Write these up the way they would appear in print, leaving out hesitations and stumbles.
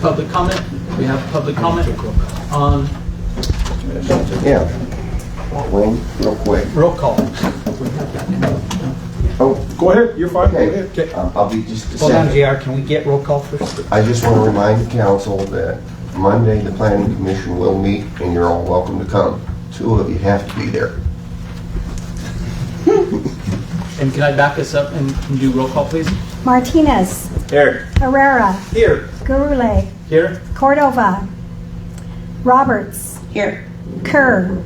Public comment? We have public comment on Yeah. Wayne, real quick. roll call. Oh, Go ahead, you're fine. Go okay. ahead. I'll be just a Hold on, second. JR, can we get roll call first? I just want to remind the council that Monday, the planning commission will meet, and you're all welcome to come. 2 of you have to be there. And can I back us up and do roll call, please? Martinez, Here. Herrera, Here. Gurule, Here. Cordova, Roberts, Here. Kerr,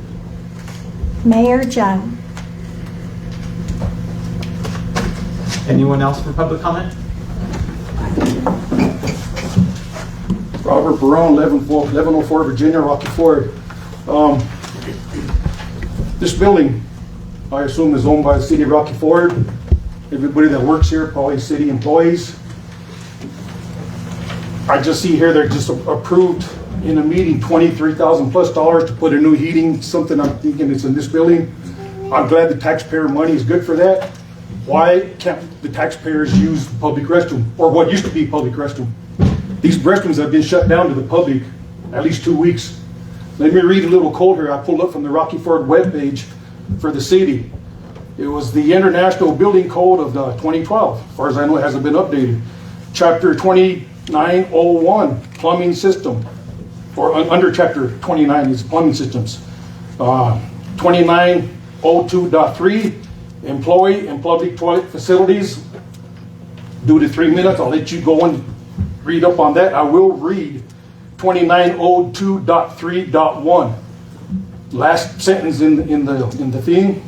Mayor Jung. Anyone else for public comment? Robert Barone, 1104 Virginia, Rocky Ford. This building, I assume, is owned by the city of Rocky Ford. Everybody that works here, probably city employees. I just see here they're just approved in a meeting $23,000 plus to put a new heating, something I'm thinking it's in this building. I'm glad the taxpayer money is good for that. Why can't the taxpayers use the public restroom, or what used to be public restroom? These restrooms have been shut down to the public at least 2 weeks. Let me read a little code here I pulled up from the Rocky Ford webpage for the city. It was the International Building Code of 2012. As far as I know, it hasn't been updated. Chapter 2901, plumbing system, or under chapter 29 is plumbing systems. 2902.3, employee and public toilet facilities. Due to 3 minutes, I'll let you go and read up on that. I will read 2902.3.1. Last sentence in the theme.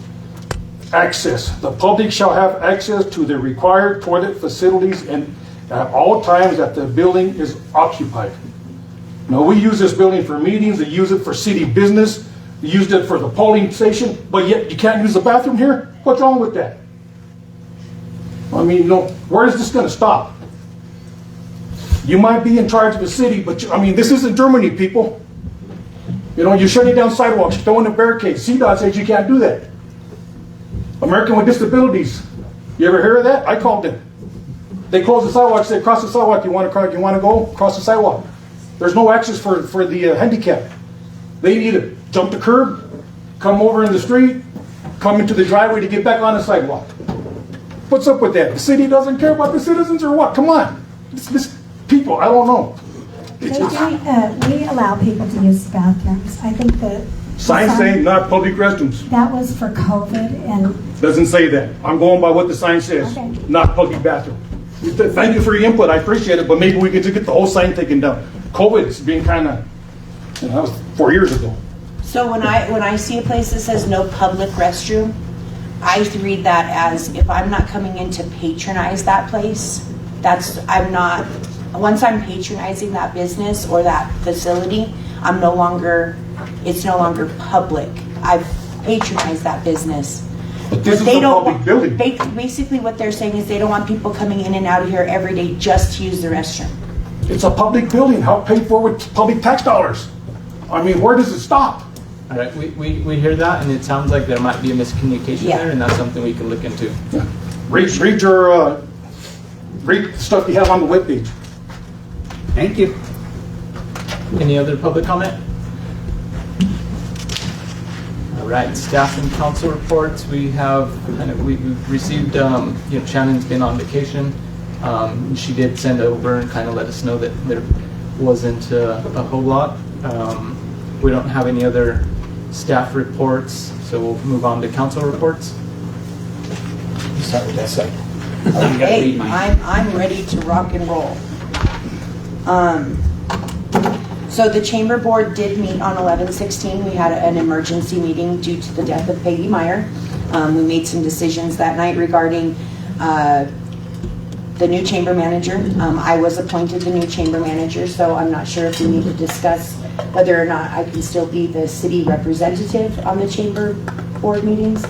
Access. The public shall have access to the required toilet facilities and at all times that the building is occupied. Now, we use this building for meetings, we use it for city business, we used it for the polling station, but yet you can't use the bathroom here? What's wrong with that? I mean, you know, where is this going to stop? You might be in charge of the city, but this isn't Germany, people. You know, you're shutting down sidewalks, throwing up barricades. CDOT says you can't do that. American with Disabilities. You ever hear of that? I called them. They closed the sidewalk, said, cross the sidewalk, you want to go? Cross the sidewalk. There's no access for the handicapped. They need to jump the curb, come over in the street, come into the driveway to get back on the sidewalk. What's up with that? The city doesn't care about the citizens or what? Come on. This people, I don't know. We allow people to use the bathrooms. I think the Sign saying not public restrooms. that was for COVID and Doesn't say that. I'm going by what the sign says. Okay. Not public bathroom. Thank you for your input. I appreciate it, but maybe we could just get the whole sign taken down. COVID's being kind of, that was 4 years ago. So when I see a place that says no public restroom, I read that as if I'm not coming in to patronize that place, once I'm patronizing that business or that facility, it's no longer public. I've patronized that business. But this is a public building. Basically what they're saying is they don't want people coming in and out of here every day just to use the restroom. It's a public building, help paid for with public tax dollars. I mean, where does it stop? All right, we hear that, and it sounds like there might be a miscommunication Yeah. there, and that's something we can look into. Read the stuff you have on the webpage. Thank you. Any other public comment? All right, staff and council reports. We've received. Shannon's been on vacation. She did send over and kind of let us know that there wasn't a whole lot. We don't have any other staff reports, so we'll move on to council reports. Sorry, that's it. Hey, I'm ready to rock and roll. So the chamber board did meet on 11/16. We had an emergency meeting due to the death of Peggy Meyer. We made some decisions that night regarding the new chamber manager. I was appointed the new chamber manager, so I'm not sure if we need to discuss whether or not I can still be the city representative on the chamber board meetings.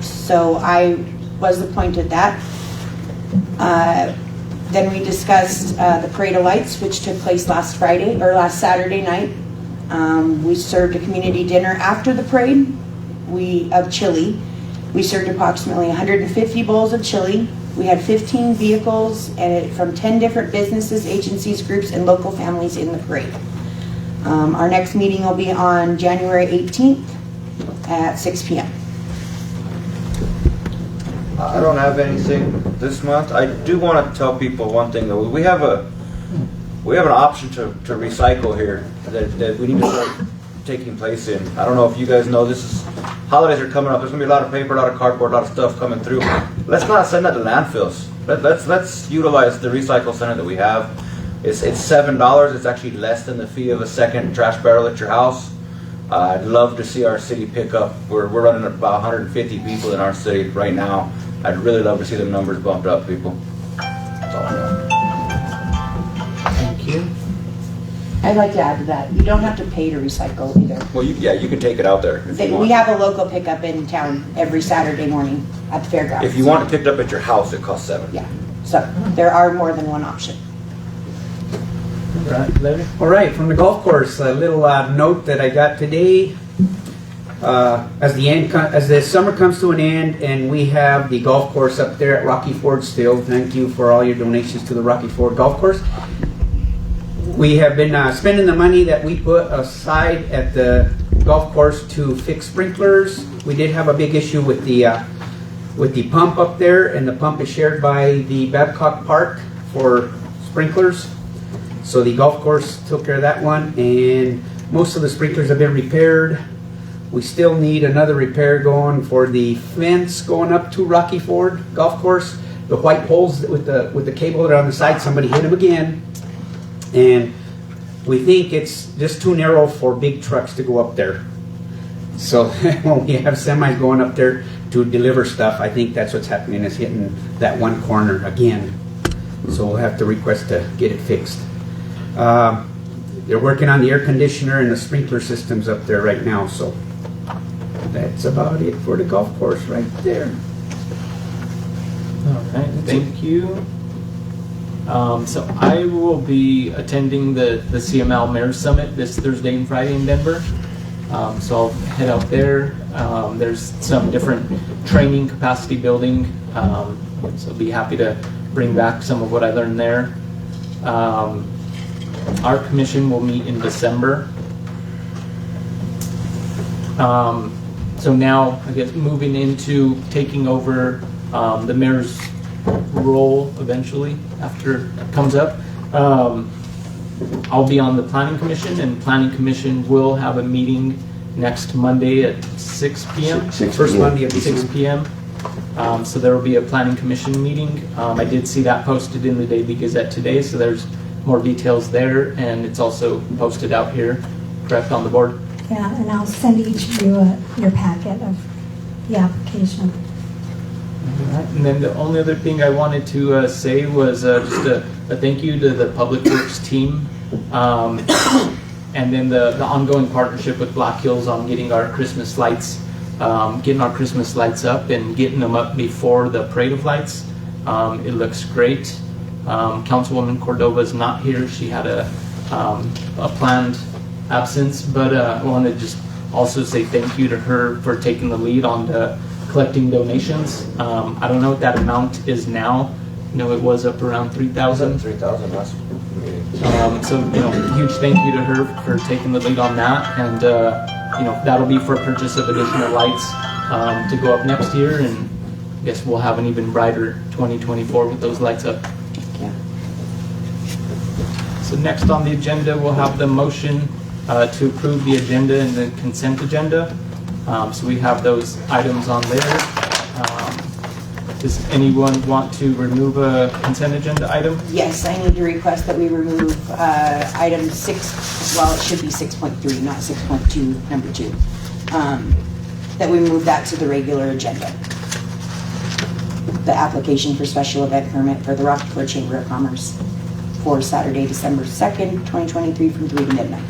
So I was appointed that. Then we discussed the Parade of Lights, which took place last Saturday night. We served a community dinner after the parade of chili. We served approximately 150 bowls of chili. We had 15 vehicles and from 10 different businesses, agencies, groups, and local families in the parade. Our next meeting will be on January 18th at 6 p.m. I don't have anything this month. I do want to tell people one thing though. We have an option to recycle here that we need to start taking place in. I don't know if you guys know, holidays are coming up. There's gonna be a lot of paper, a lot of cardboard, a lot of stuff coming through. Let's not send that to landfills. Let's utilize the recycle center that we have. It's $7. It's actually less than the fee of a second trash barrel at your house. I'd love to see our city pick up. We're running about 150 people in our city right now. I'd really love to see the numbers bumped up, people. That's all I know. Thank you. I'd like to add to that, you don't have to pay to recycle either. Well, you can take it out there if you want. We have a local pickup in town every Saturday morning at the fairgrounds. If you want it picked up at your house, it costs $7. Yeah, so there are more than one option. All right, Larry? All right, from the golf course, a little note that I got today. As the summer comes to an end and we have the golf course up there at Rocky Ford still, thank you for all your donations to the Rocky Ford Golf Course. We have been spending the money that we put aside at the golf course to fix sprinklers. We did have a big issue with the pump up there, and the pump is shared by the Babcock Park for sprinklers. So the golf course took care of that one, and most of the sprinklers have been repaired. We still need another repair going for the fence going up to Rocky Ford Golf Course. The white poles with the cable that are on the side, somebody hit them again. And we think it's just too narrow for big trucks to go up there. So when we have semis going up there to deliver stuff, I think that's what's happening, is hitting that one corner again. So we'll have to request to get it fixed. They're working on the air conditioner and the sprinkler systems up there right now, so that's about it for the golf course right there. All right, thank you. So I will be attending the CML Mayor's Summit this Thursday and Friday in Denver. So I'll head out there. There's some different training, capacity building. So I'll be happy to bring back some of what I learned there. Our commission will meet in December. So now, I guess, moving into taking over the mayor's role eventually after it comes up. I'll be on the planning commission, and planning commission will have a meeting next Monday at 6 p.m. 6 First p.m. Monday of 6 p.m. So there will be a planning commission meeting. I did see that posted in the Daily Gazette today, so there's more details there, and it's also posted out here, correct, on the board? Yeah, and I'll send each of you your packet of the application. Alright, and then the only other thing I wanted to say was just a thank you to the Public Works team, and then the ongoing partnership with Black Hills on getting our Christmas lights, up and getting them up before the Parade of Lights. It looks great. Councilwoman Cordova is not here. She had a planned absence, but I want to just also say thank you to her for taking the lead on the collecting donations. I don't know what that amount is now. You know, it was up around 3,000. 3,000 last meeting. So, huge thank you to her for taking the lead on that. And, that'll be for purchase of additional lights to go up next year. And I guess we'll have an even brighter 2024 with those lights up. Yeah. So next on the agenda, we'll have the motion to approve the agenda and the consent agenda. So we have those items on there. Does anyone want to remove a consent agenda item? Yes, I need to request that we remove item 6, well, it should be 6.3, not 6.2, number 2. That we move that to the regular agenda. The application for special event permit for the Rocky Ford Chamber of Commerce for Saturday, December 2nd, 2023 from 3 to midnight.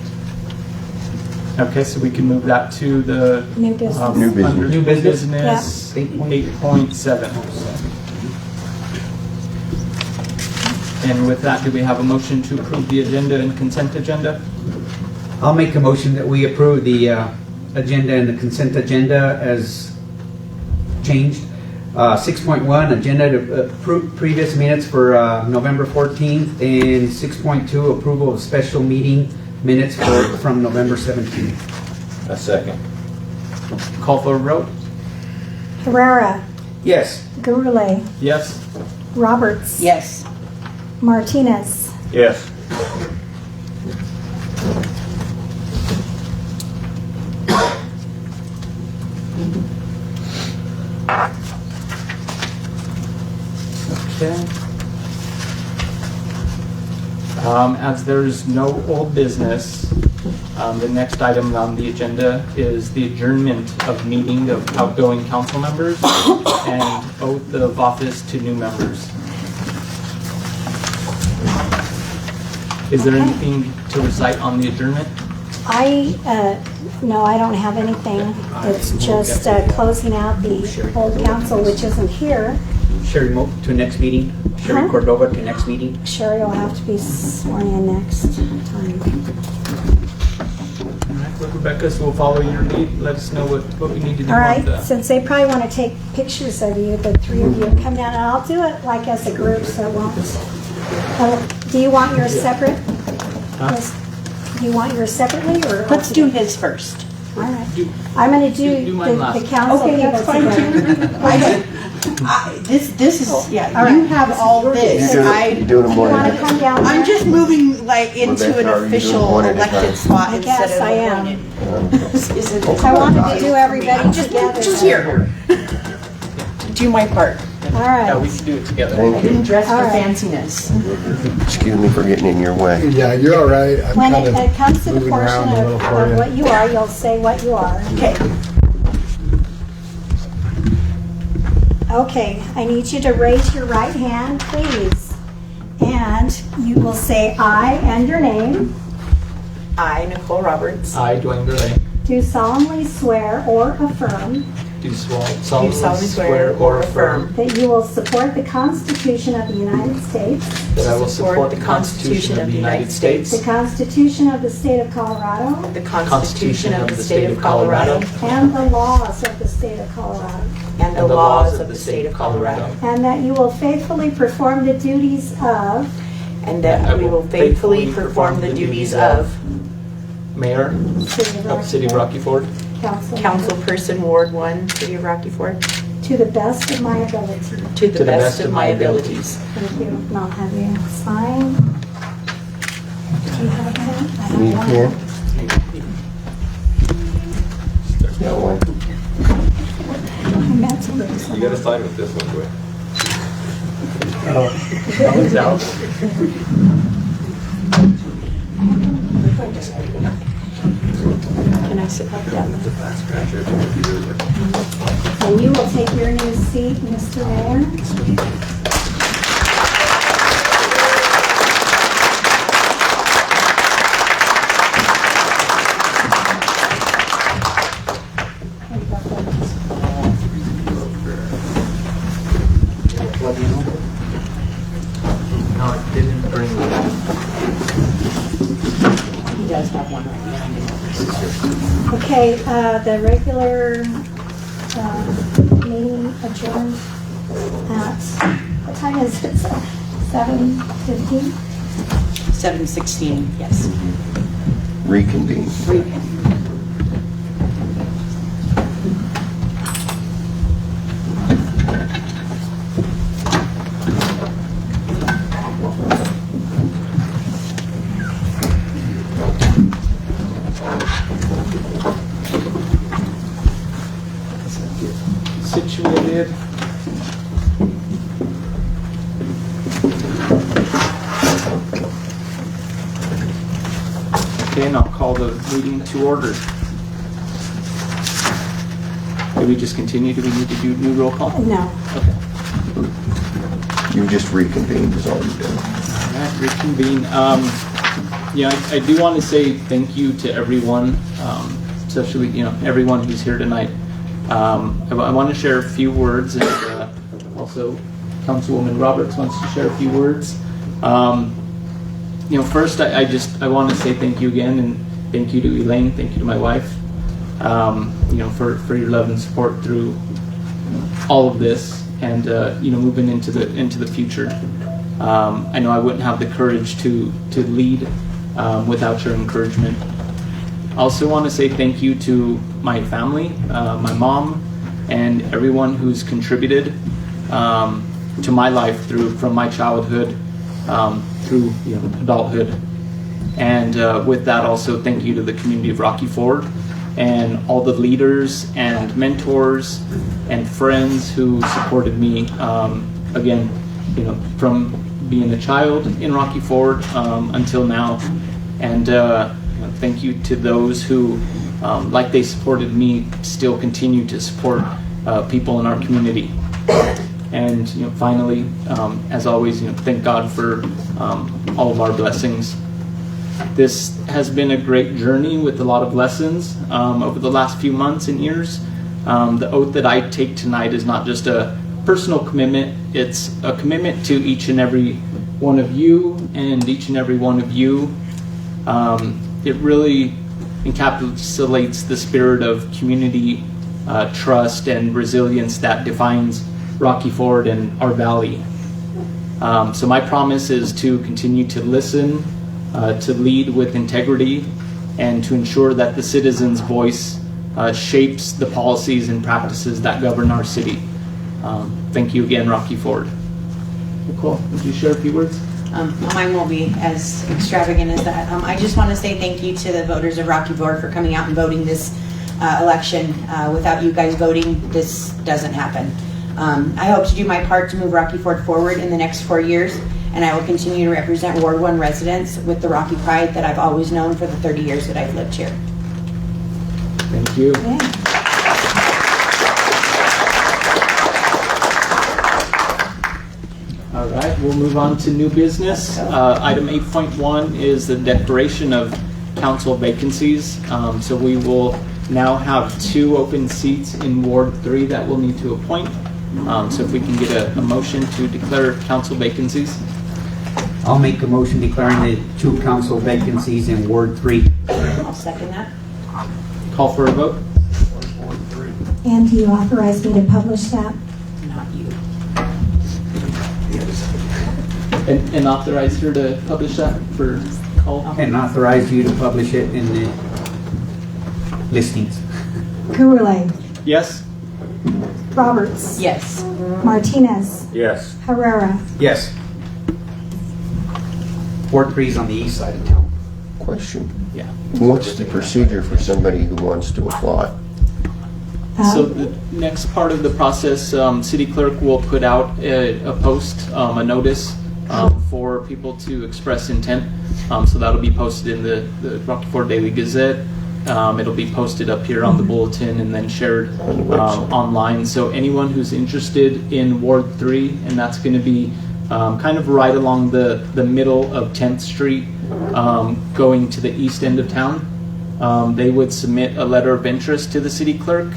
Okay, so we can move that to the New business. New business. under New business 8.7. And with that, do we have a motion to approve the agenda and consent agenda? I'll make a motion that we approve the agenda and the consent agenda as changed. 6.1, agenda to approve previous minutes for November 14th, and 6.2, approval of special meeting minutes from November 17th. A second. Call for a vote? Herrera, Yes. Gurley, Yes? Roberts. Yes. Martinez. Yes. Okay. As there's no old business, the next item on the agenda is the adjournment of meeting of outgoing council members and oath of office to new members. Is there anything to recite on the adjournment? No, I don't have anything. It's just closing out the old council, which isn't here. Sherry to next meeting. Sherry Huh? Cordova to next meeting. Sherry will have to be sworn in next time. All right, well, Rebecca, so we'll follow your lead. Let us know what we need to do. All on right, the- since they probably want to take pictures of you, the three of you come down, and I'll do it like as a group, so it won't. Do you want yours separate? Huh? Yes. Do you want yours separately, or? Let's do his first. All right. Do- I'm going to do do mine the last. council Okay, people that's fine together. This is, yeah, All you right. have all this. You I, doing them You one want at to a come down there? I'm just moving like into Rebecca, an are you doing official one at a time? elected spot I instead guess of I am. appointed. Isn't- I wanted to do everybody Just together. here. Do my part. All Yeah, we right. can do it together. I Thank you. didn't dress All for right. fanciness. Excuse me for getting in your way. Yeah, you're all right. I'm When kind it of comes to the moving portion around a little for of you. what you are, you'll say what you are. Okay. Okay, I need you to raise your right hand, please. And you will say "I" and your name. I, Nicole Roberts, I, Dwayne Gurley, Do solemnly swear or affirm do solemnly swear or affirm that you will support the Constitution of the United States, that I will support the Constitution of the United States, the Constitution of the State of Colorado, the Constitution of the State of Colorado, and the laws of the State of Colorado, and the laws of the State of Colorado, and that you will faithfully perform the duties of and that we will faithfully perform the duties of Mayor of City of Rocky Ford, Councilperson Ward 1, City of Rocky Ford, to the best of my ability. to the best of my abilities. Thank you. And I'll have you sign. Do you have a pen? I have Need a one. pen? Got one? I meant to bring some. You gotta sign with this one, Dwayne. that one's out. Can I sit up down? And you will take your new seat, Mr. Mayor. No, I didn't bring that. He does have one right behind him. Okay, the regular meeting adjourned at, what time is it? 7:15? 7:16, yes. Reconvene. Situated. Okay, and I'll call the meeting to order. Do we just continue? Do we need to do new roll call? No. Okay. You just reconvened is all you did. All right, reconvene. Yeah, I do want to say thank you to everyone, especially, everyone who's here tonight. I want to share a few words, and also Councilwoman Roberts wants to share a few words. First, I want to say thank you again, and thank you to Elaine, thank you to my wife, for your love and support through all of this. and moving into the future. I know I wouldn't have the courage to lead without your encouragement. I also want to say thank you to my family, my mom, and everyone who's contributed to my life from my childhood through adulthood. And with that, also thank you to the community of Rocky Ford and all the leaders and mentors and friends who supported me. Again, from being a child in Rocky Ford until now. And thank you to those who, like they supported me, still continue to support people in our community. And finally, as always, thank God for all of our blessings. This has been a great journey with a lot of lessons over the last few months and years. The oath that I take tonight is not just a personal commitment, it's a commitment to each and every one of you and each and every one of you. It really encapsulates the spirit of community, trust, and resilience that defines Rocky Ford and our valley. So my promise is to continue to listen, to lead with integrity, and to ensure that the citizens' voice shapes the policies and practices that govern our city. Thank you again, Rocky Ford. Nicole, would you share a few words? Mine won't be as extravagant as that. I just want to say thank you to the voters of Rocky Ford for coming out and voting this election. Without you guys voting, this doesn't happen. I hope to do my part to move Rocky Ford forward in the next 4 years, and I will continue to represent Ward 1 residents with the Rocky pride that I've always known for the 30 years that I've lived here. Thank you. Yeah. All right, we'll move on to new business. Item 8.1 is the declaration of council vacancies. So we will now have 2 open seats in Ward 3 that we'll need to appoint. So if we can get a motion to declare council vacancies. I'll make a motion declaring the 2 council vacancies in Ward 3. I'll second that. Call for a vote. And do you authorize me to publish that? Not you. And authorize her to publish that for call. And authorize you to publish it in the listings. Gurley, Yes? Roberts, Yes. Martinez, Yes. Herrera. Yes. Ward 3 is on the east side of town. Question. Yeah. What's the procedure for somebody who wants to apply? So the next part of the process, city clerk will put out a post, a notice for people to express intent. So that'll be posted in the Rocky Ford Daily Gazette. It'll be posted up here on the bulletin and then shared online. So anyone who's interested in Ward 3, and that's going to be kind of right along the middle of 10th Street, going to the east end of town, they would submit a letter of interest to the city clerk.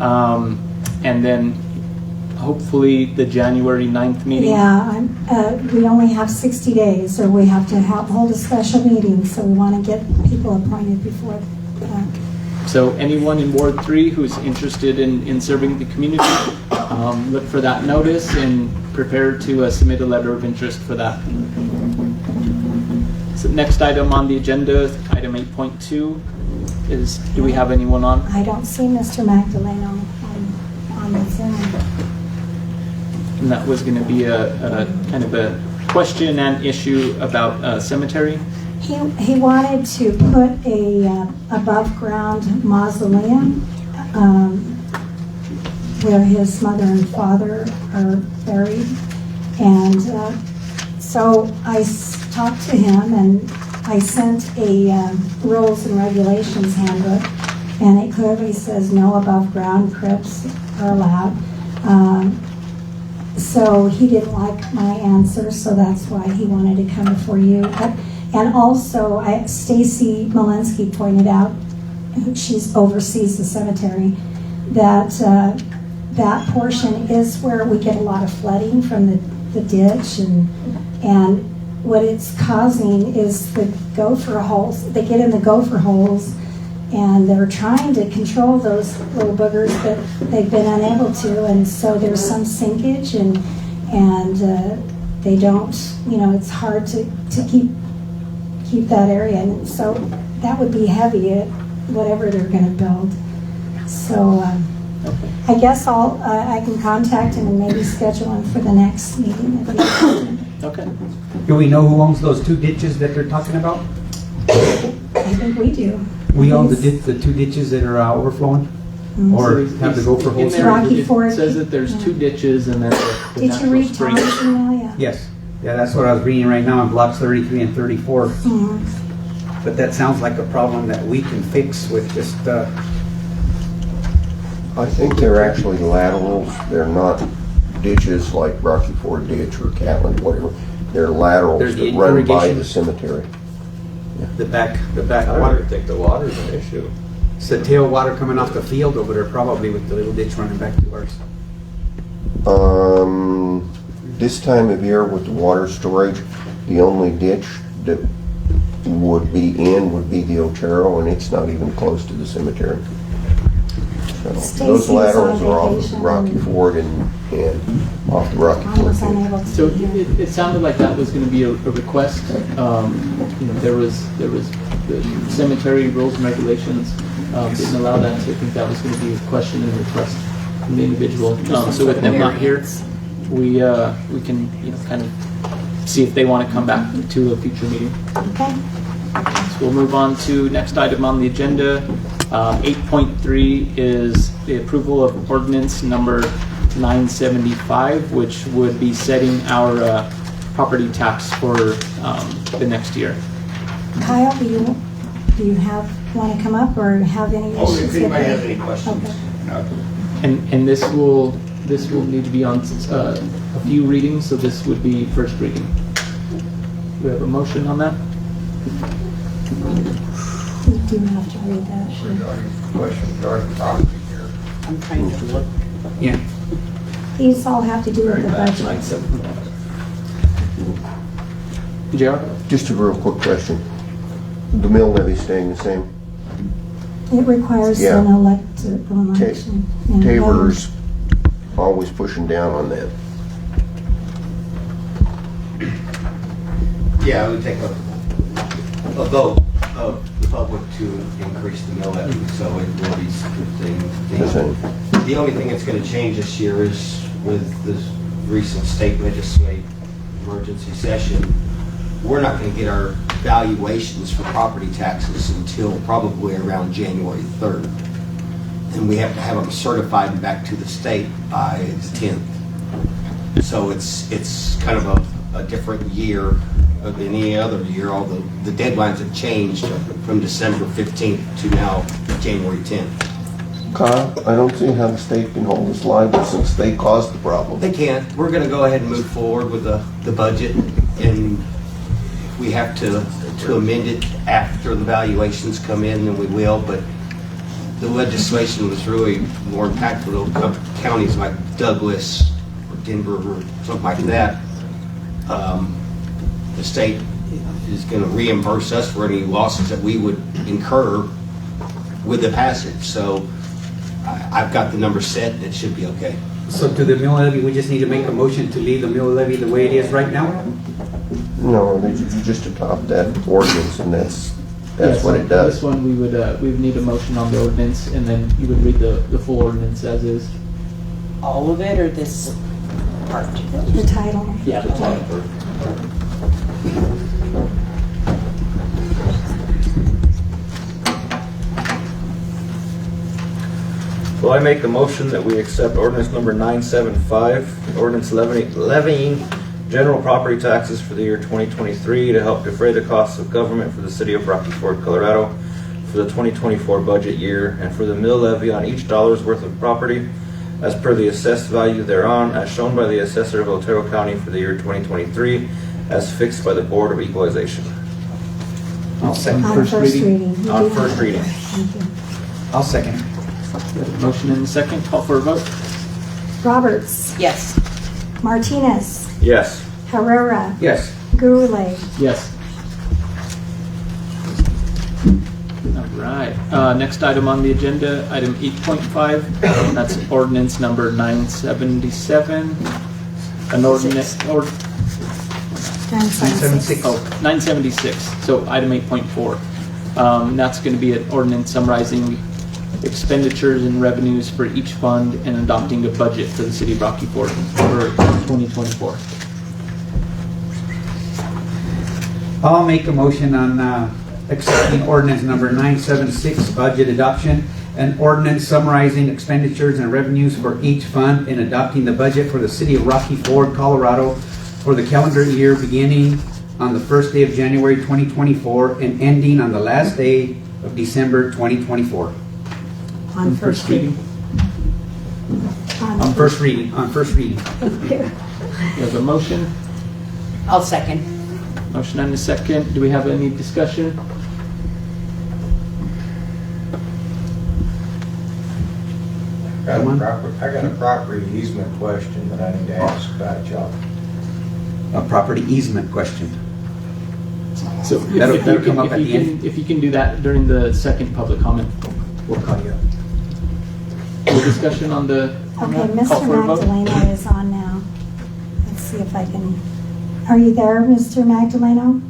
And then hopefully the January 9th meeting. Yeah, we only have 60 days, or we have to hold a special meeting, so we want to get people appointed before that. So anyone in Ward 3 who's interested in serving the community, look for that notice and prepare to submit a letter of interest for that. So next item on the agenda, item 8.2, is do we have anyone on? I don't see Mr. Magdaleno on the Zoom. And that was going to be a kind of a question and issue about cemetery. He wanted to put a above-ground mausoleum where his mother and father are buried. And so I talked to him, and I sent a rules and regulations handbook, and it clearly says no above-ground crypts are allowed. So he didn't like my answer, so that's why he wanted to come before you. And also, Stacy Malinsky pointed out, she oversees the cemetery, that that portion is where we get a lot of flooding from the ditch, and what it's causing is the gopher holes. They get in the gopher holes, And they're trying to control those little boogers, but they've been unable to, and so there's some sinkage, and they don't, it's hard to keep that area, and so that would be heavy, whatever they're gonna build. So, I guess I can contact him and maybe schedule him for the next meeting. Okay. Do we know who owns those 2 ditches that they're talking about? I think we do. We own the 2 ditches that are overflowing? Or have to go for whole In there, Rocky Ford. It says that there's 2 ditches and then the Did you natural read spring. Tom's email? Yeah. Yes. Yeah, that's what I was reading right now on blocks 33 and 34. Mhm. But that sounds like a problem that we can fix with just, I think they're actually laterals. They're not ditches like Rocky Ford Ditch or Catlin, whatever. They're laterals There's the that run by irrigation. the cemetery. the back I don't water. even think the water's an issue. It's the tailwater coming off the field over there, probably with the little ditch running back to ours. This time of year with the water storage, the only ditch that would be the Otero, and it's not even close to the cemetery. So Stacy those is laterals on are off vacation. of Rocky Ford and off the Rocky I Ford was ditch. unable to So be here. it sounded like that was going to be a request. There was the cemetery rules and regulations didn't allow that, so I think that was going to be a question and request from the individual. So with them not here, we can kind of see if they want to come back to a future meeting. Okay. So we'll move on to next item on the agenda. 8.3 is the approval of ordinance number 975, which would be setting our property tax for the next year. Kyle, do you want to come up or have any issues? If anybody with has it? any questions. Okay. And this will need to be on a few readings, so this would be first reading. Do we have a motion on that? You do have to read that. Sure. Question regarding property here. I'm trying to look. Yeah. These all have to do with the budget. 975. JR? Just a real quick question. The mill levy staying the same? It requires Yeah. an election. and Tabor's always pushing down on that. Yeah, it would take a vote of the public to increase the mill levy, so it will be The same. the only thing that's gonna change this year is with this recent state legislative emergency session, we're not gonna get our valuations for property taxes until probably around January 3rd. And we have to have them certified and back to the state by the 10th. So it's kind of a different year than any other year. All the deadlines have changed from December 15th to now January 10th. Kyle, I don't see how the state can hold us liable since they caused the problem. They can't. We're going to go ahead and move forward with the budget, and if we have to amend it after the valuations come in, then we will, but the legislation was really more impactful to counties like Douglas or Denver or something like that. The state is going to reimburse us for any losses that we would incur with the passage. So I've got the number set, and it should be okay. So to the mill levy, we just need to make a motion to leave the mill levy the way it is right now? No, you just adopt that ordinance and that's Yes, what it does. This one, we would need a motion on the ordinance, and then you would read the full ordinance as is. All of it or this part? The title. Yeah, the title. Well, I make a motion that we accept ordinance number 975, ordinance levying general property taxes for the year 2023 to help defray the costs of government for the city of Rocky Ford, Colorado for the 2024 budget year, and for the mill levy on each dollar's worth of property as per the assessed value thereon as shown by the assessor of Otero County for the year 2023 as fixed by the Board of Equalization. I'll second. On First first reading. reading. You On do first have- reading. Thank you. I'll second. We have a motion and a second. Call for a vote. Roberts, Yes. Martinez, Yes. Herrera, Yes. Gurley. Yes. All right, next item on the agenda, item 8.5, that's ordinance number 977. An ordinance, or, 976. 976. oh, 976, so item 8.4. That's gonna be an ordinance summarizing expenditures and revenues for each fund and adopting a budget for the city of Rocky Ford for 2024. I'll make a motion on accepting ordinance number 976, budget adoption, an ordinance summarizing expenditures and revenues for each fund and adopting the budget for the city of Rocky Ford, Colorado for the calendar year beginning on the first day of January 2024 and ending on the last day of December 2024. On first reading. On first reading. We have a motion, I'll second. motion and a second. Do we have any discussion? I got a property easement question that I need to ask about y'all. A property easement question. So That'll come up at the end. If you can do that during the second public comment, We'll call you up. any discussion on the? Okay, Call Mr. for a vote? Magdaleno is on now. Let's see if I can, are you there, Mr. Magdaleno?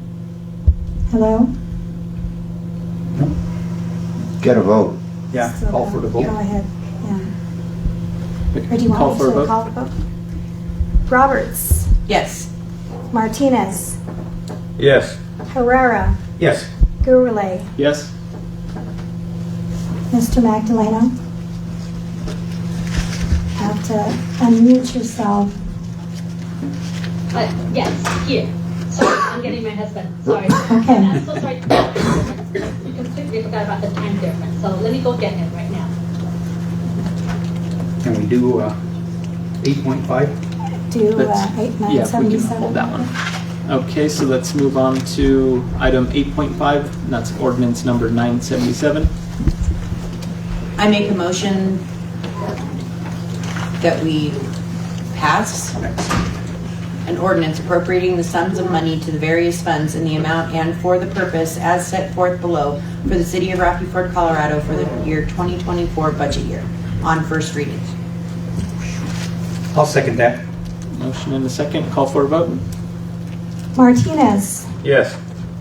Hello? Get a vote. Yeah, So, call for the vote. Go ahead, yeah. Or do you Call want for me a to vote? call the vote? Roberts, Yes. Martinez, Yes. Herrera, Yes. Gurley, Yes? Mr. Magdaleno? Have to unmute yourself. Yes, here. Sorry, I'm getting my husband. Sorry. Okay. I'm so sorry. We completely forgot about the time difference. So let me go get him right now. Can we do 8.5? Do Let's- Yeah, if we can 8977. hold that one. Okay, so let's move on to item 8.5, and that's ordinance number 977. I make a motion that we pass an ordinance appropriating the sums of money to the various funds in the amount and for the purpose as set forth below for the city of Rocky Ford, Colorado for the year 2024 budget year on first reading. I'll second that. Motion and a second, call for a vote. Martinez, Yes.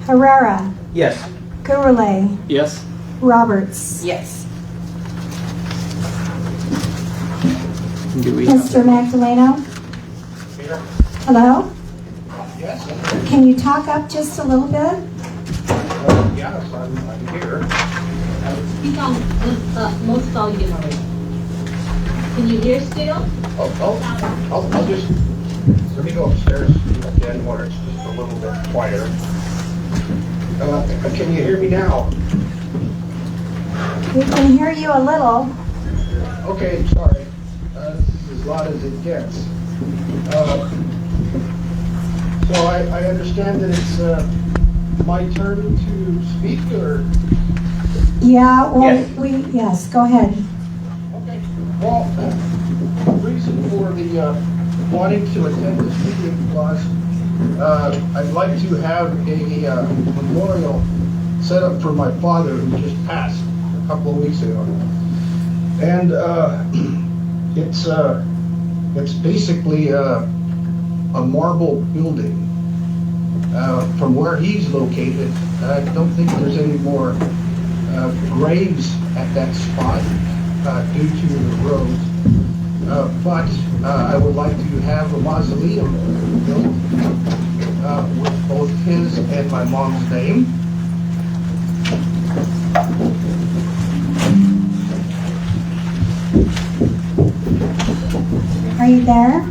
Herrera, Yes. Gurley, Yes? Roberts. Yes. Do we have? Mr. Magdaleno? Hello? Yes, Can you talk up just a little bit? yes, I'm here. He's on most volume already. Can you hear still? I'll just, let me go upstairs again where it's just a little bit quieter. Can you hear me now? We can hear you a little. Okay, sorry. This is as loud as it gets. So I understand that it's my turn to speak, or? Yeah, well, Yes. yes, go ahead. Okay. Well, the reason for the wanting to attend this meeting was I'd like to have a memorial set up for my father who just passed a couple of weeks ago. And it's basically a marble building. From where he's located, I don't think there's any more graves at that spot due to the road. But I would like to have a mausoleum built with both his and my mom's name. Are you there?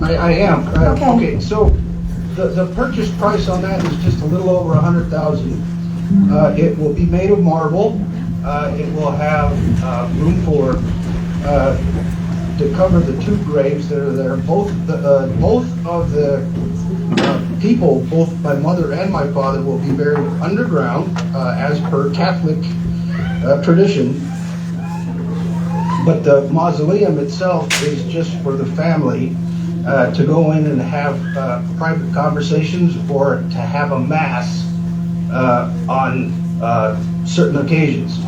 I am. Okay. Okay, so the purchase price on that is just a little over $100,000. It will be made of marble. It will have room for to cover the two graves that are there. Both of the people, both my mother and my father, will be buried underground as per Catholic tradition. But the mausoleum itself is just for the family to go in and have private conversations or to have a mass on certain occasions.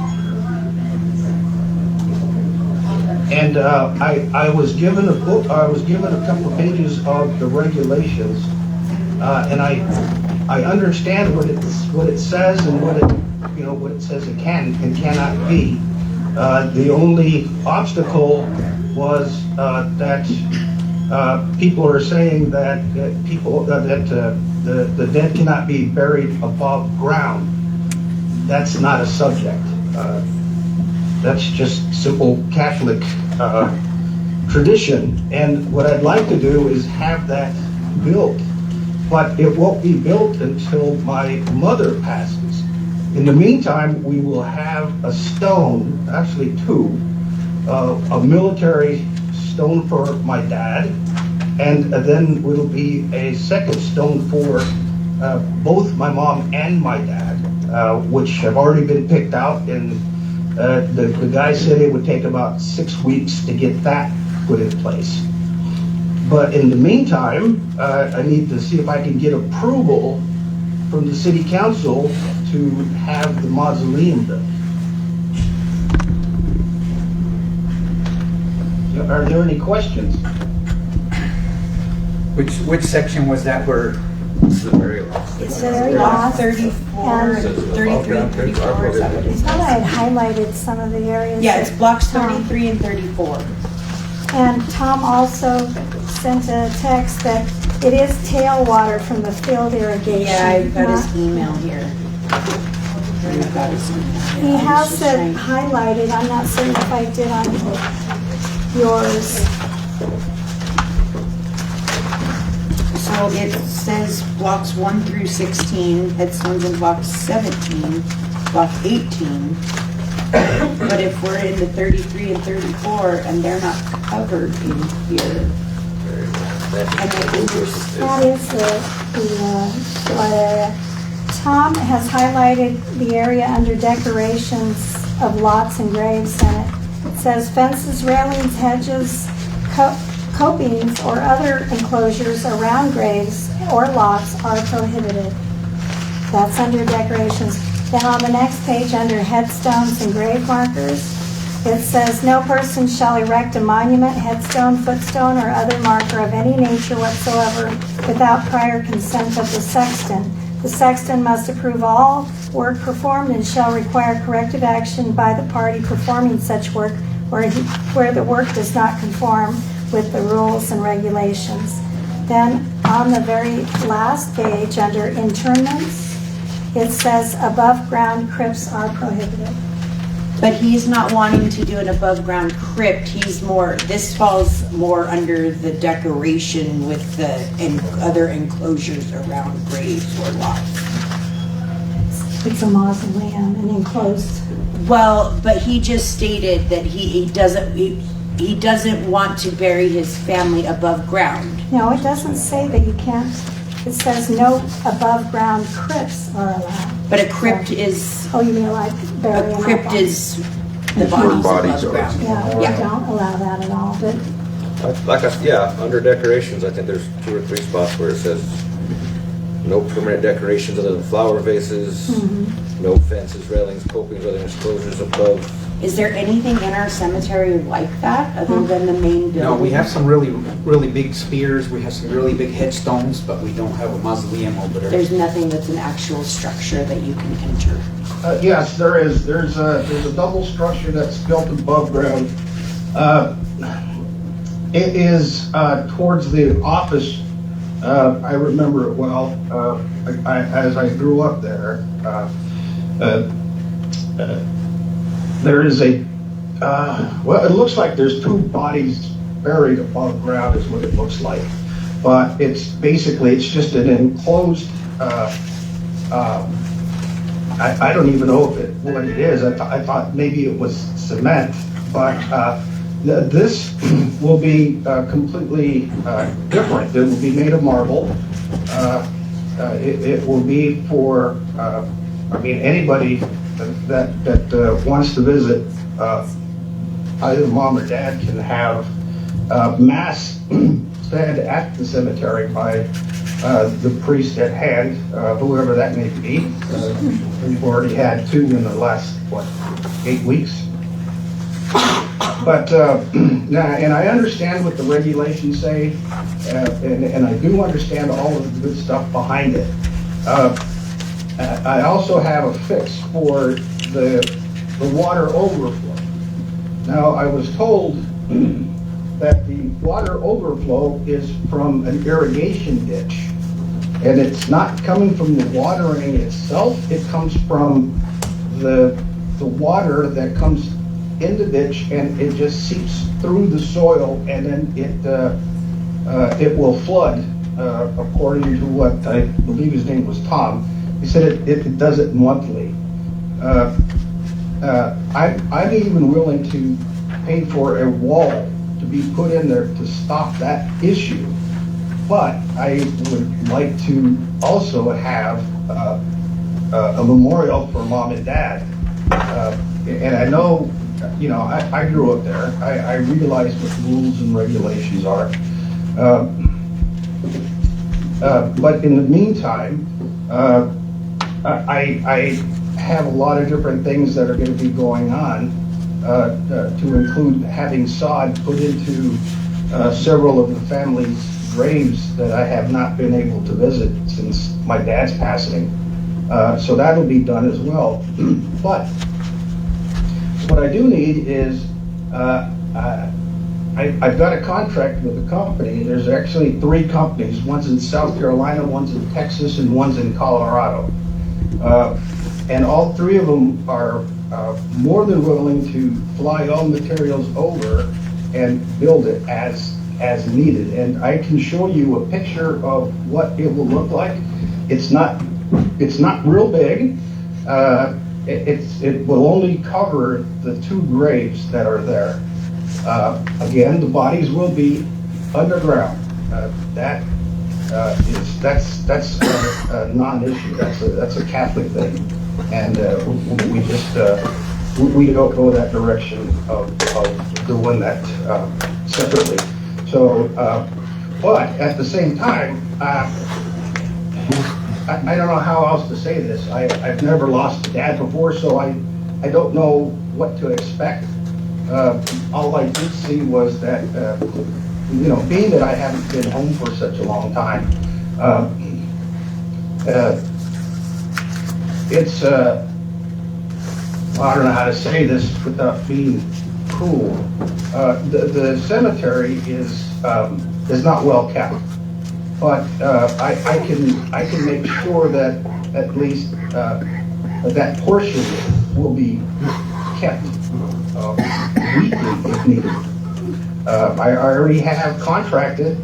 And I was given a book, I was given a couple of pages of the regulations, and I understand what it says and what it says it can and cannot be. The only obstacle was that people are saying that the dead cannot be buried above ground. That's not a subject. That's just simple Catholic tradition. And what I'd like to do is have that built, but it won't be built until my mother passes. In the meantime, we will have a stone, actually two, a military stone for my dad, and then it'll be a second stone for both my mom and my dad, which have already been picked out, and the guy said it would take about 6 weeks to get that put in place. But in the meantime, I need to see if I can get approval from the city council to have the mausoleum built. Are there any questions? Which section was that where? This is the very last. It Very says block last. 34, And- 33, and 34, is that what it I thought I says? had highlighted some of the areas. Yeah, it's that blocks Tom- 33 and 34. And Tom also sent a text that it is tailwater from the field irrigation. Yeah, I've got not- his email here. I've got his email here. He I'm has just it trying- highlighted, I'm not certain if I did on yours. So it says blocks 1 through 16, headstones in block 17, block 18. But if we're in the 33 and 34 and they're not covered in here, and the interest, That is the flood area. Tom has highlighted the area under decorations of lots and graves, and it says fences, railings, hedges, copings, or other enclosures around graves or lots are prohibited. That's under decorations. Then on the next page, under headstones and grave markers, it says, "No person shall erect a monument, headstone, footstone, or other marker of any nature whatsoever without prior consent of the sexton. The sexton must approve all work performed and shall require corrective action by the party performing such work where the work does not conform with the rules and regulations." Then on the very last page, under interments, it says above-ground crypts are prohibited. but he's not wanting to do an above-ground crypt. He's more, this falls more under the decoration with the other enclosures around graves or lots. It's a mausoleum, an enclosed. Well, but he just stated that he doesn't want to bury his family above ground. No, it doesn't say that you can't. It says no above-ground crypts are allowed. But a crypt is, Oh, you mean like burying? a crypt up on- is the bodies Bodies above are- ground. Yeah, we Yeah. don't allow that at all, but Yeah, under decorations, I think there's 2 or 3 spots where it says no permanent decorations other than flower vases, no fences, railings, copings, other enclosures above. Is there anything in our cemetery like that other than the main building? No, we have some really, really big spears, we have some really big headstones, but we don't have a mausoleum over there. There's nothing that's an actual structure that you can enter. Yes, there is. There's a double structure that's built above ground. It is towards the office. I remember it well. As I grew up there, there is a, well, it looks like there's 2 bodies buried above ground is what it looks like. But it's basically, it's just an enclosed, I don't even know what it is. I thought maybe it was cement, but this will be completely different. It will be made of marble. It will be for, I mean, anybody that wants to visit, either mom or dad can have mass said at the cemetery by the priest at hand, whoever that may be. We've already had 2 in the last, 8 weeks? But, and I understand what the regulations say, and I do understand all of the good stuff behind it. I also have a fix for the water overflow. Now, I was told that the water overflow is from an irrigation ditch, and it's not coming from the watering itself. It comes from the water that comes in the ditch, and it just seeps through the soil, and then it will flood, according to what I believe his name was Tom. He said it does it monthly. I'm even willing to pay for a wall to be put in there to stop that issue. But I would like to also have a memorial for Mom and Dad. And I know, I grew up there. I realize what the rules and regulations are. But in the meantime, I have a lot of different things that are going to be going on, to include having sod put into several of the family's graves that I have not been able to visit since my dad's passing. So that'll be done as well. But what I do need is, I've got a contract with a company. There's actually 3 companies. One's in South Carolina, one's in Texas, and one's in Colorado. And all 3 of them are more than willing to fly all materials over and build it as needed. And I can show you a picture of what it will look like. It's not real big. It will only cover the 2 graves that are there. Again, the bodies will be underground. That's a non-issue. That's a Catholic thing, and we just we don't go that direction of doing that separately. So, but at the same time, I don't know how else to say this. I've never lost a dad before, so I don't know what to expect. All I did see was that, being that I haven't been home for such a long time, it's, I don't know how to say this without being cruel. The cemetery is not well kept, but I can make sure that at least that portion will be kept weekly if needed. I already have contracted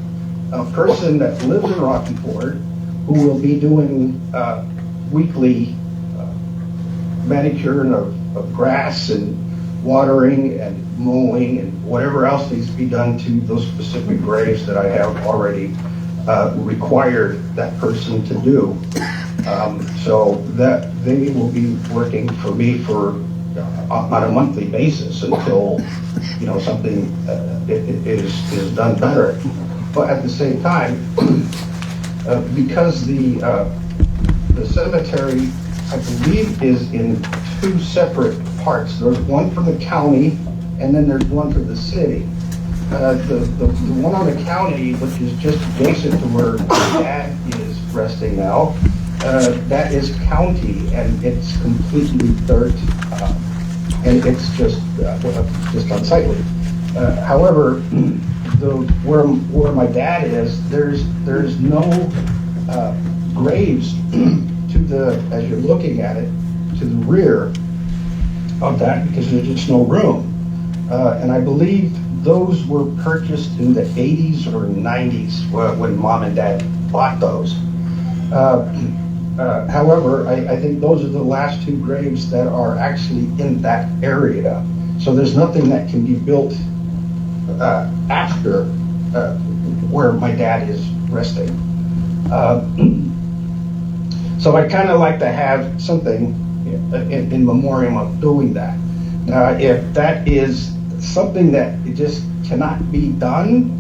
a person that lives in Rocky Ford who will be doing weekly manicuring of grass and watering and mowing and whatever else needs to be done to those specific graves that I have already required that person to do. So that they will be working for me on a monthly basis until something is done better. But at the same time, because the cemetery, I believe, is in 2 separate parts. There's one for the county, and then there's one for the city. The one on the county, which is just adjacent to where my dad is resting now, that is county, and it's completely dirt, and it's just unsightly. However, where my dad is, there's no graves as you're looking at it, to the rear of that, because there's just no room. And I believe those were purchased in the 80s or 90s when Mom and Dad bought those. However, I think those are the last 2 graves that are actually in that area. So there's nothing that can be built after where my dad is resting. So I kind of like to have something in memoriam of doing that. If that is something that it just cannot be done,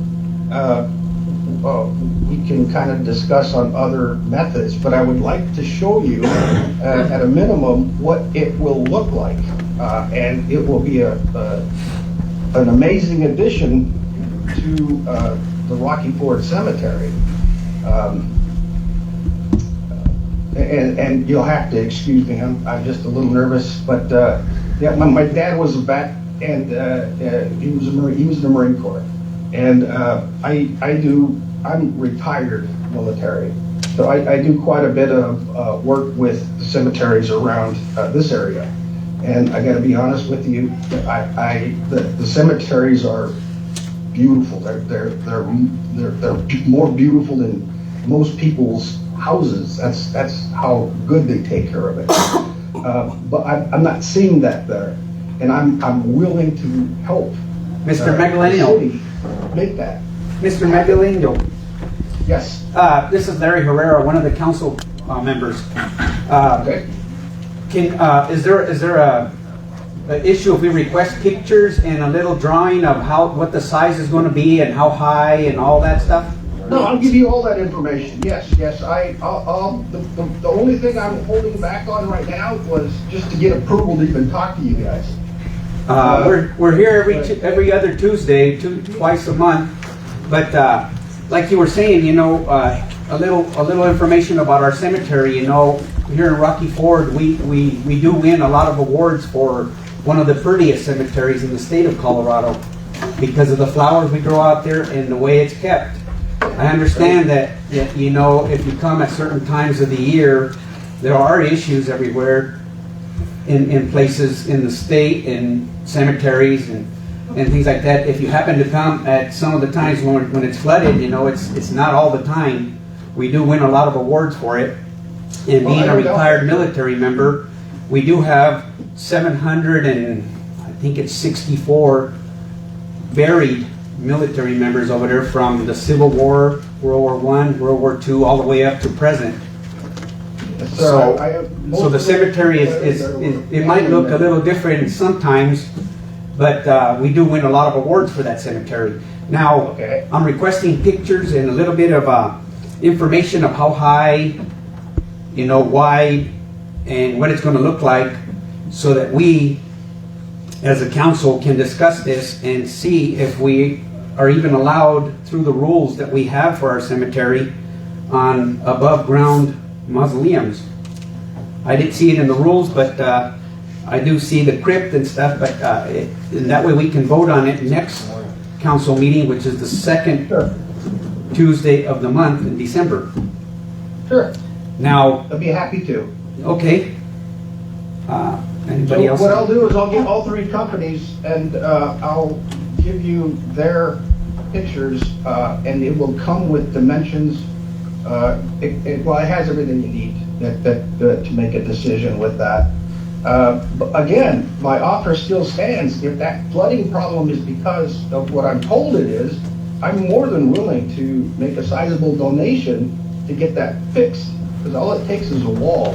we can kind of discuss on other methods, but I would like to show you, at a minimum, what it will look like. And it will be an amazing addition to the Rocky Ford Cemetery. And you'll have to excuse me, I'm just a little nervous, but yeah, my dad was a vet, and he was in the Marine Corps. And I'm retired military, so I do quite a bit of work with the cemeteries around this area. And I gotta be honest with you, the cemeteries are beautiful. They're more beautiful than most people's houses. That's how good they take care of it. But I'm not seeing that there, and I'm willing to help Mr. the Magdaleno. city make that. Mr. Magdaleno, Yes. this is Larry Herrera, one of the council members. Okay. Is there a issue if we request pictures and a little drawing of what the size is going to be and how high and all that stuff? No, I'll give you all that information. Yes. The only thing I'm holding back on right now was just to get approval to even talk to you guys. We're here every other Tuesday, twice a month. But like you were saying, a little information about our cemetery. Here in Rocky Ford, we do win a lot of awards for one of the prettiest cemeteries in the state of Colorado because of the flowers we grow out there and the way it's kept. I understand that if you come at certain times of the year, there are issues everywhere in places in the state and cemeteries and things like that. If you happen to come at some of the times when it's flooded, it's not all the time. We do win a lot of awards for it. And being a retired military member, we do have 764 buried military members over there from the Civil War, World War I, World War II, all the way up to present. So the cemetery it might look a little different sometimes, but we do win a lot of awards for that cemetery. Now, I'm requesting pictures and a little bit of information of how high, wide, and what it's going to look like, so that we, as a council, can discuss this and see if we are even allowed through the rules that we have for our cemetery on above ground mausoleums. I didn't see it in the rules, but I do see the crypt and stuff, but and that way we can vote on it next council meeting, which is the second Tuesday of the month in December. Sure. Now, I'd be happy to. okay. Anybody else? What I'll do is I'll get all three companies and I'll give you their pictures and it will come with dimensions. It has everything you need to make a decision with that. But again, my offer still stands. If that flooding problem is because of what I'm told it is, I'm more than willing to make a sizable donation to get that fixed. Because all it takes is a wall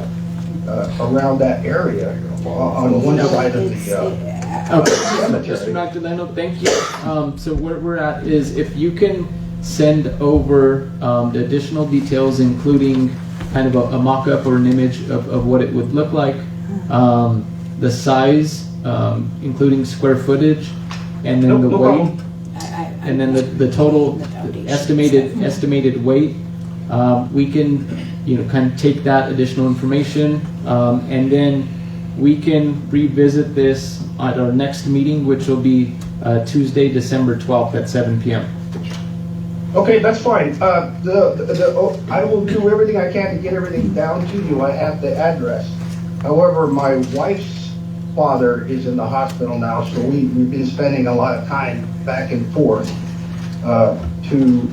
around that area on one side of the cemetery. Mr. Magdaleno, thank you. So where we're at is if you can send over the additional details, including kind of a mock-up or an image of what it would look like, the size, including square footage, and then the weight, and then the total estimated weight. We can, kind of take that additional information, and then we can revisit this at our next meeting, which will be Tuesday, December 12th at 7 p.m. Okay, that's fine. I will do everything I can to get everything down to you. I have the address. However, my wife's father is in the hospital now, so we've been spending a lot of time back and forth to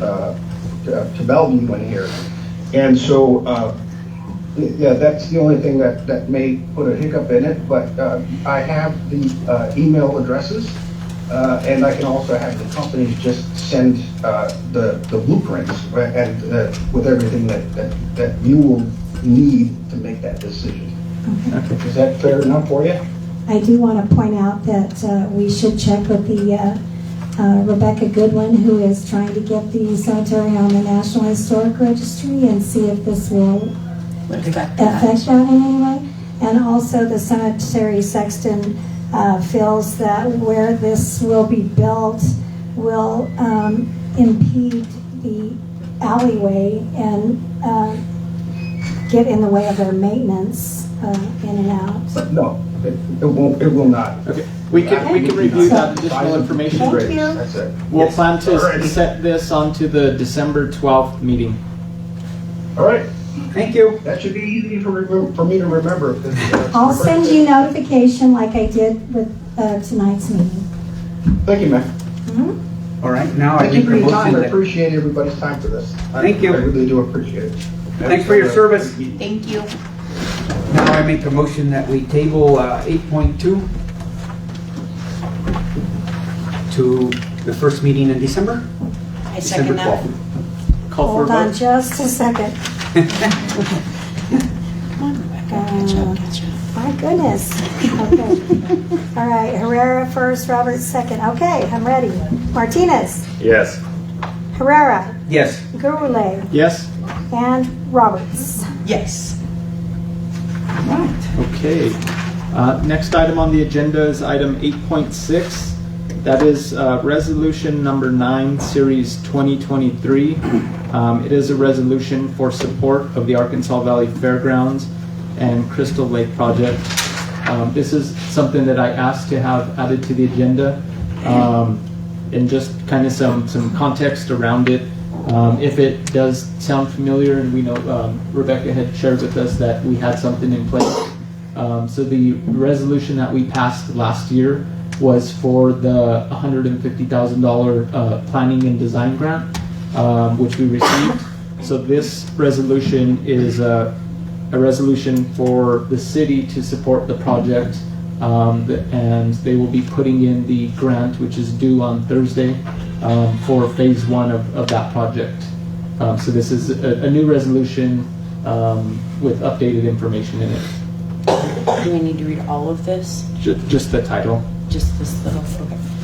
Bellevue in here. And so, yeah, that's the only thing that may put a hiccup in it, but I have the email addresses, and I can also have the companies just send the blueprints and with everything that you will need to make that decision. Okay. Is that fair enough for you? I do want to point out that we should check with the Rebecca Goodwin, who is trying to get the cemetery on the National Historic Registry and see if this will affect that in any way. And also the cemetery sexton feels that where this will be built will impede the alleyway and get in the way of their maintenance in and out. No, it won't, it will not. Okay, we can review that additional information. Thank you. That's it. We'll plan to Alrighty. set this onto the December 12th meeting. All right, Thank you. that should be easy for me to remember. if this, I'll send you notification like I did with tonight's meeting. Thank you, man. All right, now I Thank you make for a your time. motion I that, appreciate everybody's time for this. Thank you. I really do appreciate it. thanks for your service. Thank you. Now I make a motion that we table 8.2 to the first meeting in December. I second that. December 12th. Call for a Hold on vote. just a second. Gotcha. My goodness. Okay. All right, Herrera first, Roberts second. Okay, I'm ready. Martinez, Yes. Herrera, Yes. Gurule, Yes? and Roberts. Yes. Okay. Next item on the agenda is item 8.6. That is resolution number 9, series 2023. It is a resolution for support of the Arkansas Valley Fairgrounds and Crystal Lake project. This is something that I asked to have added to the agenda, and just kind of some context around it. If it does sound familiar, and we know Rebecca had shared with us that we had something in place. So the resolution that we passed last year was for the $150,000 planning and design grant, which we received. So this resolution is a resolution for the city to support the project, and they will be putting in the grant, which is due on Thursday, for phase 1 of that project. So this is a new resolution with updated information in it. Do we need to read all of this? Just the title. Just this little,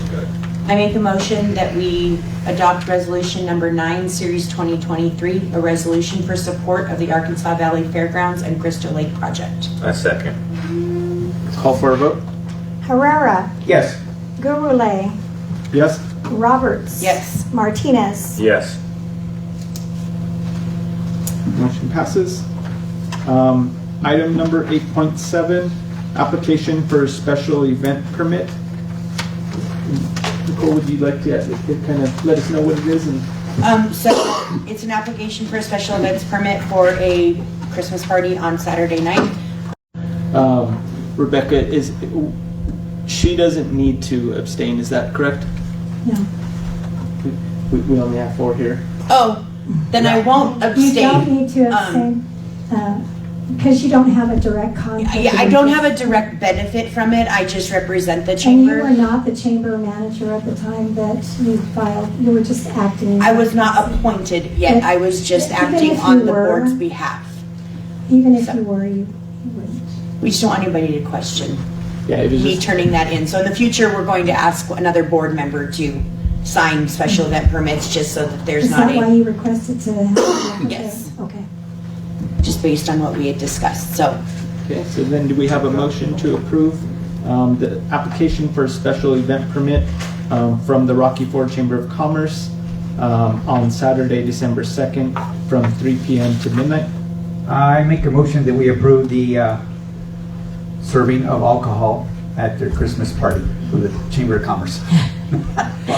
okay. I make a motion that we adopt resolution number 9, series 2023, a resolution for support of the Arkansas Valley Fairgrounds and Crystal Lake project. I second. Call for a vote. Herrera, Yes. Gurule, Yes? Roberts. Yes. Martinez. Yes. Motion passes. Item number 8.7, application for special event permit. Nicole, would you like to kind of let us know what it is? So it's an application for a special events permit for a Christmas party on Saturday night. Rebecca, she doesn't need to abstain, is that correct? No. We only have 4 here. Oh, then I won't abstain. You don't need to abstain, because you don't have a direct conflict. Yeah, I don't have a direct benefit from it. I just represent the And you were chamber. not the chamber manager at the time that you filed, you were just acting. I was not appointed yet. I was just Even acting if on you the were- board's behalf. Even if you were, you wouldn't. We just don't want anybody to question Yeah, it was me just, turning that in. So in the future, we're going to ask another board member to sign special event permits just so that there's Is not that why a, you requested to have? Yes. Okay. just based on what we had discussed. So okay, so then do we have a motion to approve the application for a special event permit from the Rocky Ford Chamber of Commerce on Saturday, December 2nd from 3 p.m. to midnight? I make a motion that we approve the serving of alcohol at their Christmas party for the Chamber of Commerce.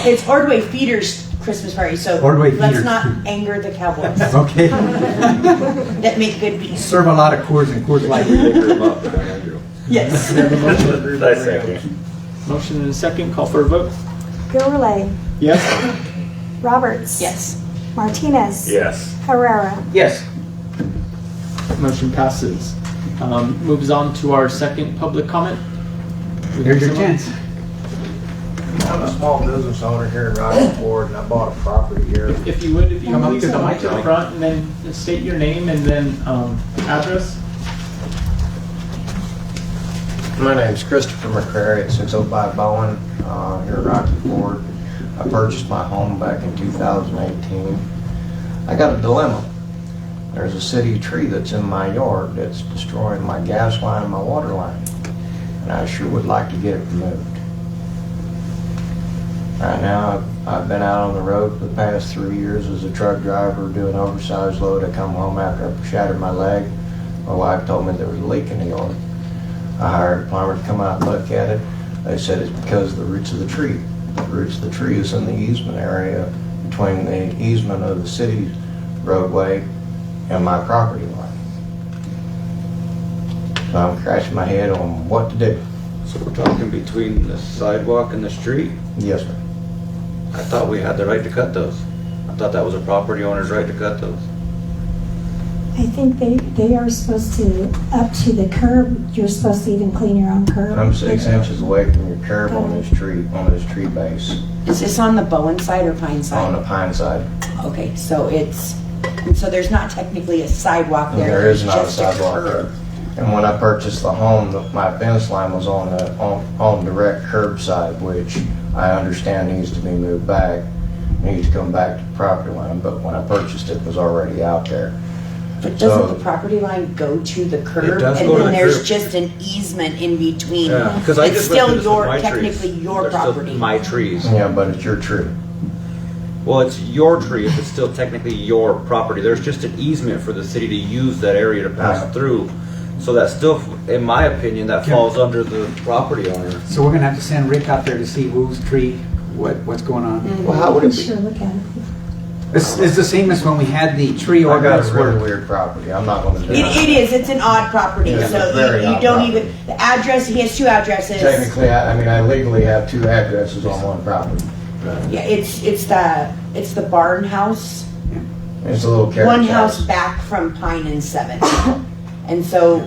it's Ordway Feeder's Christmas party, so Ordway let's Feeders. not anger the Cowboys Okay. that make good beef. Serve a lot of Coors and Coors Light. Yes. We have a motion. I second. Motion and a second. Call for a vote. Gurley, Yes? Roberts. Yes. Martinez. Yes. Herrera. Yes. Motion passes. Moves on to our second public comment. Here's your chance. I'm a small business owner here in Rocky Ford, and I bought a property here. If you would, if you Come up please to the come up mic. to the front and then state your name and then address. My name's Christopher McCrary at 605 Bowen, here in Rocky Ford. I purchased my home back in 2018. I got a dilemma. There's a city tree that's in my yard that's destroying my gas line and my water line. And I sure would like to get it removed. Right now, I've been out on the road for the past 3 years as a truck driver doing oversized load. I come home after I shattered my leg. My wife told me there was a leak in the yard. I hired a plumber to come out and look at it. They said it's because of the roots of the tree. The roots of the tree is in the easement area between the easement of the city roadway and my property line. So I'm scratching my head on what to do. So we're talking between the sidewalk and the street? Yes, sir. I thought we had the right to cut those. I thought that was a property owner's right to cut those. I think they are supposed to, up to the curb, you're supposed to even clean your own curb. I'm 6 inches away from your curb on this tree base, Is this on the Bowen side or Pine side? on the pine side. Okay, so so there's not technically a sidewalk there. There is there's not a just sidewalk there. curb. And when I purchased the home, my fence line was on direct curbside, which I understand needs to be moved back, needs to come back to the property line, but when I purchased it, it was already out there. But So- doesn't the property line go to the curb? does And go to then the there's curb. just an easement in between? Yeah, because I It's just went still through this with my technically trees. your They're still property. my trees. Yeah, but it's your tree. Well, it's your tree if it's still technically your property. There's just an easement for the city to use that area to pass Right. through. So that still, in my opinion, that falls under the property owner. So we're gonna have to send Rick out there to see whose tree, what's going on. Well, how would it be? Sure, look at it. It's the same as when we had the tree I got ordinance a really where, weird property. I'm not gonna do It is, it's an odd property, It's so a very you odd don't property. even, the address, he has two addresses. Technically, I legally have 2 addresses on one property. Yeah, it's the barn house, It's a little carriage one house back from Pine and 7th. And so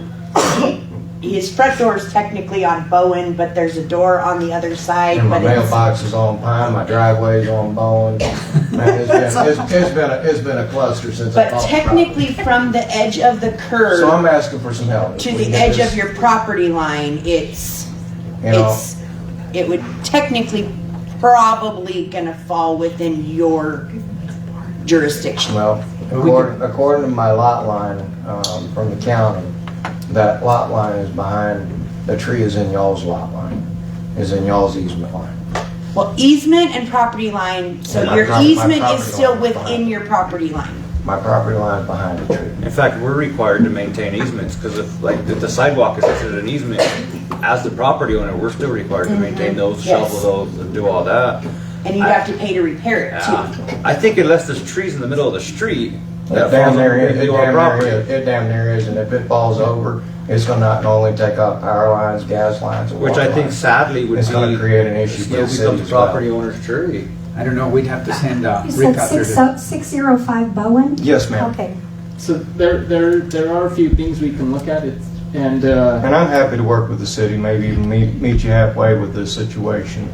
his front door is technically on Bowen, but there's a door on the other side. And my but it's- mailbox is on Pine, my driveway's on Bowen. Man, it's been a cluster since I But bought the technically from the edge of the property. So I'm curb asking for some help. to If we the get edge this, of your property line, You know, it would technically probably gonna fall within your jurisdiction. well, according to my lot line from the county, that lot line is behind, the tree is in y'all's lot line, is in y'all's easement line. Well, easement and property line, so And my your property easement is still line is within behind. your property line. My property line is behind the tree. In fact, we're required to maintain easements because if the sidewalk is considered an easement, as the property owner, we're still required to maintain those, Yes. shovel those, and do all that. And you'd have to pay to repair it Yeah. too. I think unless there's trees in the middle of the street, It that damn falls near under is, it your damn near property. is, it damn near is, and if it falls over, it's gonna not only take out power lines, gas lines, and Which water I think lines. sadly would be. It's gonna create an issue for Still the city becomes as well. property owner's tree. I don't know, we'd have to send You Rick said out there to. 605 Bowen? Yes, ma'am. Okay. So there are a few things we can look at, and And I'm happy to work with the city, maybe even meet you halfway with this situation.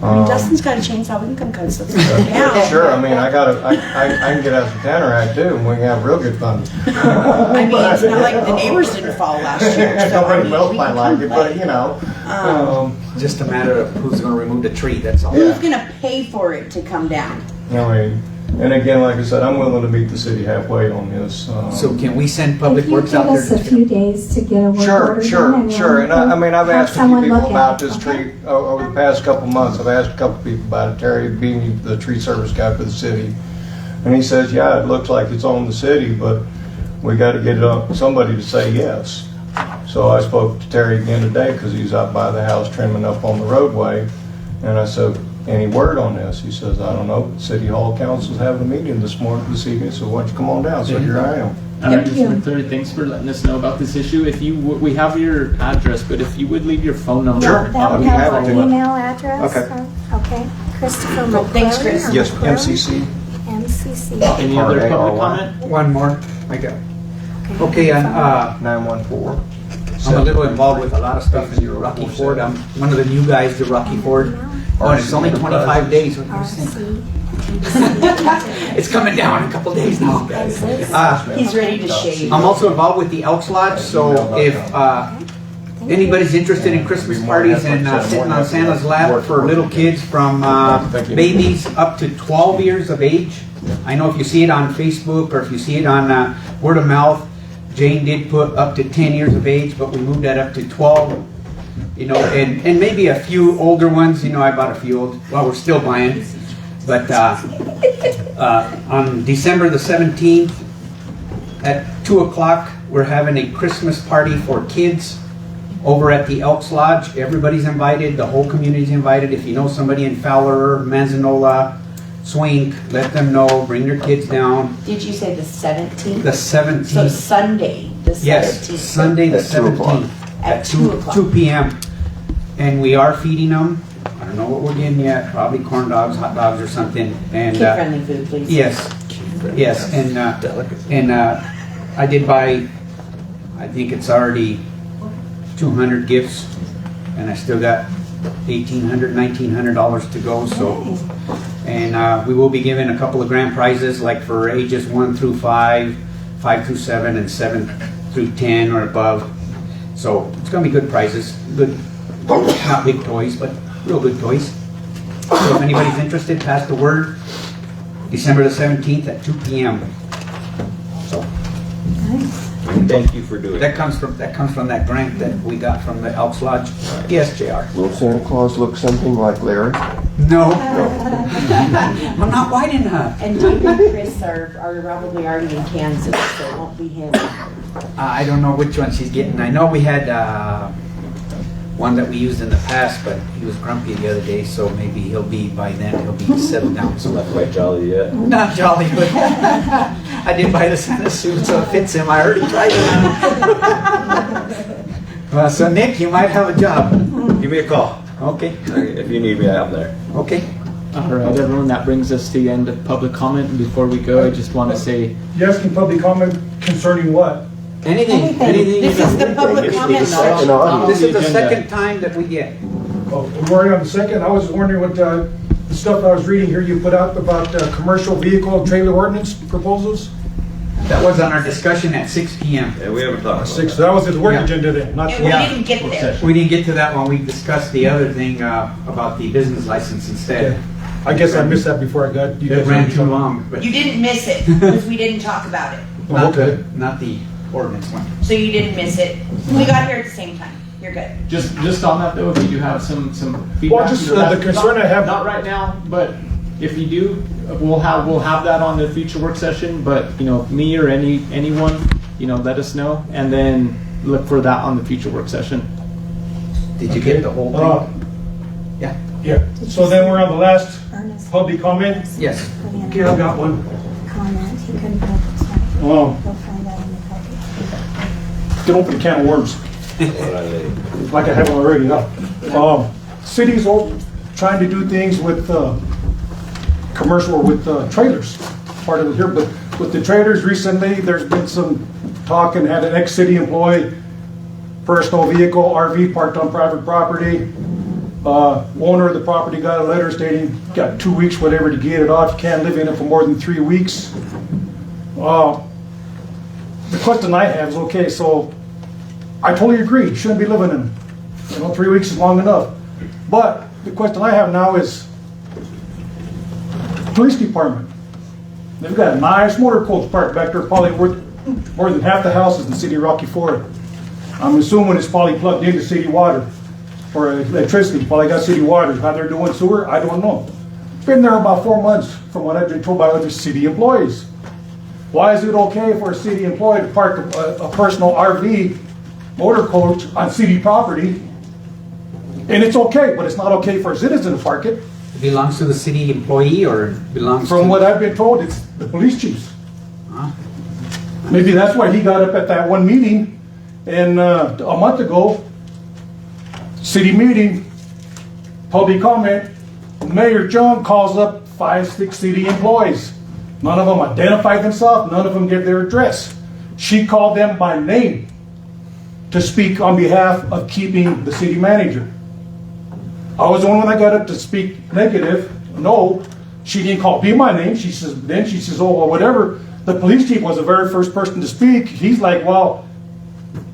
I mean, Dustin's got a chainsaw, we can come cut stuff down. Sure, I mean, I can get out some Tannerack too, and we can have real good fun. I mean, it's not like the neighbors didn't fall last year, so I Nobody mean, else we might can like come it, but play. you know. Just a matter of who's gonna remove the tree, that's all. Who's gonna pay for it to come down? I mean, and again, like I said, I'm willing to meet the city halfway on this. So can we send Public If you Works give out there us a to? few days to get a work Sure, order sure, done, sure. And I mean, I've have asked a few someone people look about at it, this okay? tree over the past couple months. I've asked a couple people about it. Terry being the tree service guy for the city. And he says, yeah, it looks like it's on the city, but we got to get it on, somebody to say yes. So I spoke to Terry again today because he's out by the house trimming up on the roadway. And I said, any word on this? He says, I don't know. City Hall Council's having a meeting this evening, so why don't you come on down? So here I am. all right, Thank you. Mr. McCleary, thanks for letting us know about this issue. If you we have your address, but if you would leave your phone number, Sure. That I'll would be have happy an to. email address? Okay. Okay. Christopher Well, thanks, McCleary Chris. or Yes, McCleary? MCC. MCC. Any other public R-A-R-Y. comment? One more, I got. Okay, and, 914. I'm a little involved with a lot of stuff in Rocky Ford. I'm one of the new guys to Rocky Ford. Oh, and it's only 25 days. What do you think? RC. It's coming down in a couple days now. He's ready to shave. I'm also involved with the Elks Lodge, so if anybody's interested in Christmas parties and sitting on Santa's lap for little kids from babies up to 12 years of age. I know if you see it on Facebook or if you see it on word of mouth, Jane did put up to 10 years of age, but we moved that up to 12. You know, and maybe a few older ones. You know, I bought a few old. Well, we're still buying. But on December the 17th at 2 o'clock, we're having a Christmas party for kids over at the Elks Lodge. Everybody's invited. The whole community's invited. If you know somebody in Fowler, Manzanola, Swink, let them know. Bring your kids down. Did you say the 17th? The 17th. So Sunday, the 17th. Yes, Sunday the At 2 o'clock. 17th. At 2 o'clock. 2 p.m. And we are feeding them. I don't know what we're getting yet. Probably corn dogs, hot dogs, or something. And Kid-friendly food, please. yes, yes. And I did buy. I think it's already 200 gifts, and I still got $1,800, $1,900 to go. So, and we will be giving a couple of grand prizes, like for ages 1 through 5, 5 through 7, and 7 through 10 or above. So it's gonna be good prizes, good, not big toys, but real good toys. So if anybody's interested, pass the word. December the 17th at 2 p.m. So Thank you for doing it. that comes from that grant that we got from the Elks Lodge. Yes, JR. Will Santa Claus look something like Larry? No. I'm not white enough. And David and Chris are probably already in Kansas, so it won't be him. I don't know which one she's getting. I know we had one that we used in the past, but he was grumpy the other day, so maybe he'll be, by then, he'll be settled down. So Not quite jolly yet. not jolly, but I did buy the Santa suit, so it fits him. I already tried it. So Nick, you might have a job. Give me a call. Okay, If you need me, I'm there. okay. All right, everyone, that brings us to the end of public comment. And before we go, I just want to say, You asking public comment concerning what? Anything. This is the public It's comment. second audience. This is the Agenda. second time that we get. Oh, we're already on the second. I was wondering what the stuff I was reading here you put out about commercial vehicle trailer ordinance proposals. That was on our discussion at 6 p.m. Yeah, we haven't talked about Six, it. that was the work Yeah. agenda then, not. And we Yeah. didn't get there. We didn't get to that one. We discussed the other thing about the business license instead. I guess I missed that before I got. You It guys ran too long, but You didn't miss it, because we didn't talk about it. Oh, okay. not the ordinance one. So you didn't miss it. We got here at the same time. You're good. just on that though, if you do have some feedback. Well, just you know, the that's concern not- I have- Not right now, but if you do, we'll have that on the future work session. But you know, me or anyone, you know, let us know, and then look for that on the future work session. Did you get the whole thing? Yeah. Yeah, so then we're on the last Ernest. public comment. Yes. Put in Okay, I've got one. comment, he couldn't help it tonight. Oh, You'll find that in the packet. can open a can of worms. Like I haven't already, no. Cities all trying to do things with commercial, with trailers, part of it here, but with the trailers recently, there's been some talk and had an ex-city employee, personal vehicle, RV parked on private property. Owner of the property got a letter stating, got 2 weeks, whatever, to get it off, you can't live in it for more than 3 weeks. The question I have is, okay, so I totally agree, you shouldn't be living in them. You know, 3 weeks is long enough. But the question I have now is, police department. They've got a nice motor coach parked back there, probably worth more than half the houses in the city of Rocky Ford. I'm assuming it's probably plugged into city water for electricity, probably got city water. How they're doing sewer, I don't know. Been there about 4 months from what I've been told by other city employees. Why is it okay for a city employee to park a personal RV motor coach on city property? And it's okay, but it's not okay for a citizen to park it. It belongs to the city employee or belongs to? From what I've been told, it's the police chiefs. Huh? Maybe that's why he got up at that one meeting and a month ago, city meeting, public comment, Mayor John calls up 5, 6 city employees. None of them identified themselves, none of them gave their address. She called them by name to speak on behalf of keeping the city manager. I was the only one that got up to speak negative. No, she didn't call me my name. She says, oh, well, whatever. The police chief was the very first person to speak. He's like, well,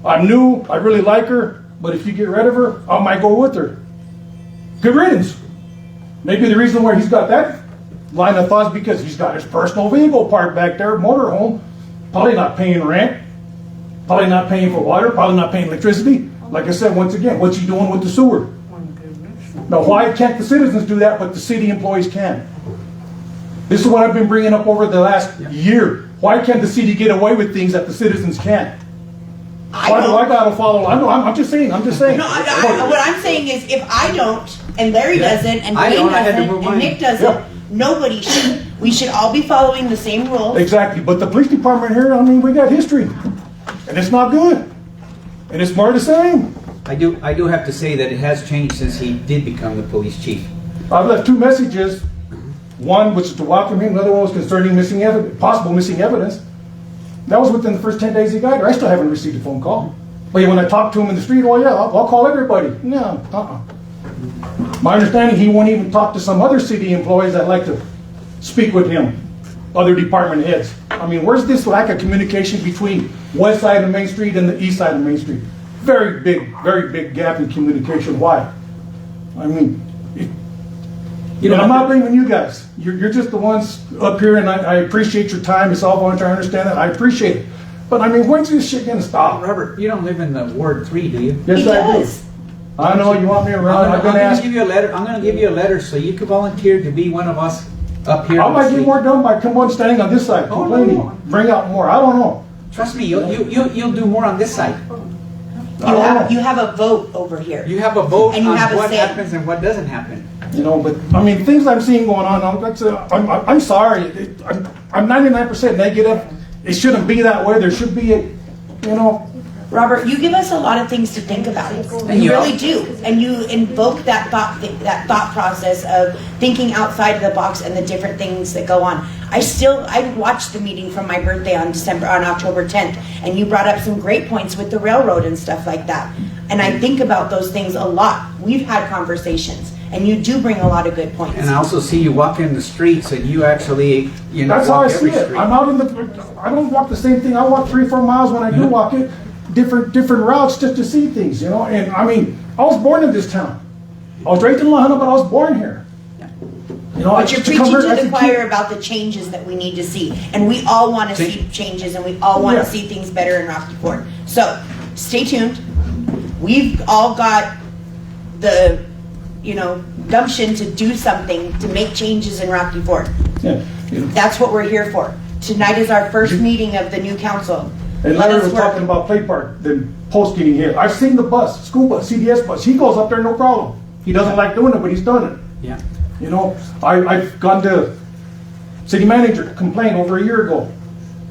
I'm new. I really like her. but if you get rid of her, I might go with her. Good riddance. Maybe the reason why he's got that line of thought is because he's got his personal vehicle parked back there, motorhome, probably not paying rent, probably not paying for water, probably not paying electricity. Like I said, once again, what's he doing with the sewer? Now, why can't the citizens do that, but the city employees can? This is what I've been bringing up over the last year. Why can't the city get away with things that the citizens can't? Why do I gotta follow? I'm just saying. No, what I'm saying is if I don't, and Larry doesn't, and Wayne doesn't, and Nick doesn't, nobody should. We should all be following the same rules. Exactly, but the police department here, I mean, we got history, and it's not good, and it's more the same. I do have to say that it has changed since he did become the police chief. I've left 2 messages. One was to welcome him, another one was concerning missing evidence, possible missing evidence. That was within the first 10 days he got here. I still haven't received a phone call. But when I talked to him in the street, oh yeah, I'll call everybody. No, My understanding, he won't even talk to some other city employees that like to speak with him, other department heads. I mean, where's this lack of communication between west side of Main Street and the east side of Main Street? Very big gap in communication. Why? I mean, I'm not blaming you guys. You're just the ones up here, and I appreciate your time. It's all voluntary. I understand that. I appreciate it. But I mean, when's this shit gonna stop? Robert, you don't live in the Ward 3, do you? Yes, He I do. does. I know you want me around. I'm going to give you a letter. I'm going to give you a letter so you can volunteer to be one of us up here. I might get more done by standing on this side, complaining. no. Bring out more. I don't know. Trust me, you'll do more on this side. You have a vote over here. You have a vote And you on have a what say. happens and what doesn't happen. You know, but I mean, things I'm seeing going on. I'm sorry. I'm 99% negative. It shouldn't be that way. There should be a, Robert, you give us a lot of things to think about. And You you really also- do, and you invoke that thought process of thinking outside of the box and the different things that go on. I watched the meeting from my birthday on October 10th, and you brought up some great points with the railroad and stuff like that. And I think about those things a lot. We've had conversations, and you do bring a lot of good points. And I also see you walk in the streets and you actually, That's how I walk see every it. street. I'm out I don't walk the same thing. I walk 3-4 miles when I do walk it, different routes just to see things, And I mean, I was born in this town. I was raised in La Junta, but I was born here. But you're preaching to the choir about the changes that we need to see. And we all want to see changes, and we all want to see things better in Rocky Ford. So, stay tuned. We've all got the, gumption to do something to make changes in Rocky Ford. Yeah. That's what we're here for. Tonight is our first meeting of the new council. And Let Larry us was work. talking about Play Park, the post getting hit. I've seen the bus, school bus, CDS bus. He goes up there, no problem. He doesn't like doing it, but he's done it. Yeah. I've gone to city manager complain over a year ago.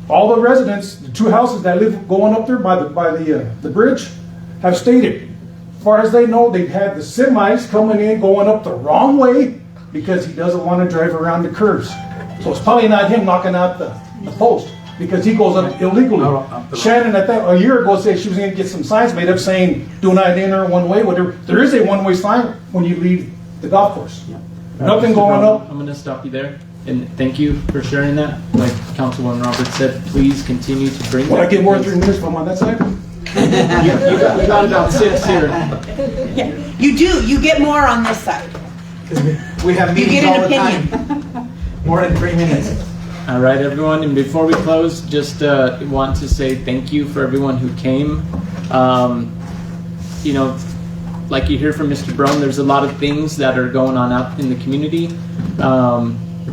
All the residents, the 2 houses that live going up there by the bridge, have stated, as far as they know, they've had the semis coming in, going up the wrong way because he doesn't want to drive around the curves. So it's probably not him knocking out the post because he goes up illegally. Shannon, a year ago, said she was going to get some signs made up saying, do not enter one way, whatever. There is a one-way sign when you leave the golf course. Nothing Mr. going Brown, up. I'm going to stop you there. And thank you for sharing that. Like Councilwoman Roberts said, please continue to bring When that. I get more than 3 minutes from on that side? You got about 6 here. Yeah, you do. You get more on this side. We have You meetings get all an the opinion. time. More than 3 minutes. All right, everyone. And before we close, just want to say thank you for everyone who came. Like you hear from Mr. Brown, there's a lot of things that are going on out in the community.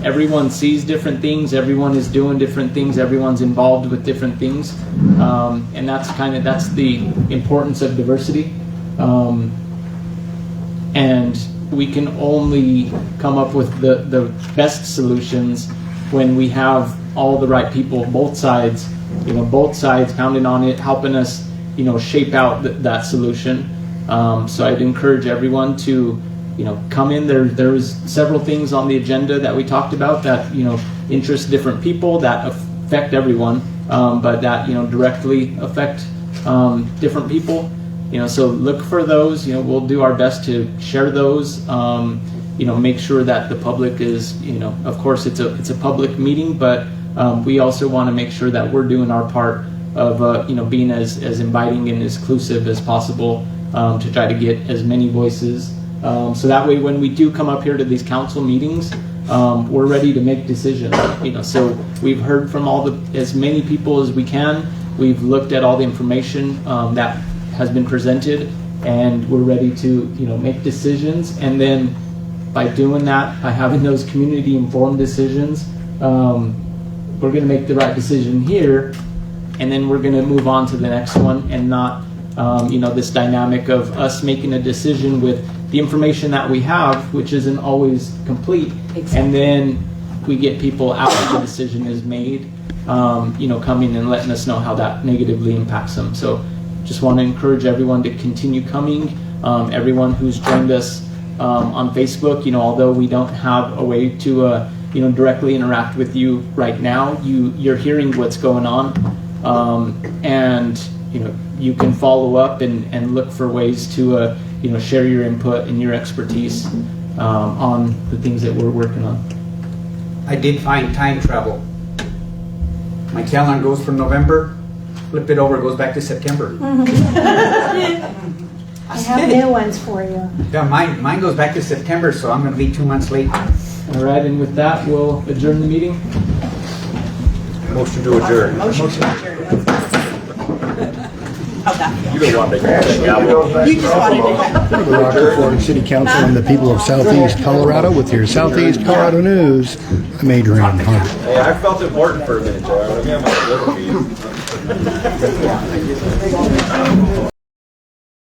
Everyone sees different things. Everyone is doing different things. Everyone's involved with different things, and that's the importance of diversity. And we can only come up with the best solutions when we have all the right people, both sides pounding on it, helping us, shape out that solution. So I'd encourage everyone to, come in. There was several things on the agenda that we talked about that, interest different people, that affect everyone, but that, directly affect different people. So look for those. We'll do our best to share those. Make sure that the public is, of course it's a public meeting, but we also want to make sure that we're doing our part of, being as inviting and as inclusive as possible. to try to get as many voices. So that way, when we do come up here to these council meetings, we're ready to make decisions. So we've heard from as many people as we can. We've looked at all the information that has been presented, and we're ready to make decisions. And then by doing that, by having those community informed decisions, we're going to make the right decision here, and then we're going to move on to the next one, and not this dynamic of us making a decision with the information that we have, which isn't always complete. Exactly. And then we get people after the decision is made, coming and letting us know how that negatively impacts them. So just want to encourage everyone to continue coming. Everyone who's joined us on Facebook, although we don't have a way to directly interact with you right now, you're hearing what's going on, and you can follow up and look for ways to share your input and your expertise on the things that we're working on. I did find time travel. My calendar goes from November, flip it over, it goes back to September. I have new ones for you. Yeah, mine goes back to September, so I'm going to be 2 months late. All right, and with that, we'll adjourn the meeting. Motion to adjourn. Motion to adjourn. How'd that feel? You don't want to take that gavel. You just wanted to. The Rocky Ford City Council and the people of Southeast Colorado with your Southeast Colorado news. I'm Adrian Hart. Hey, I felt important for a minute, Joe. I want to be on my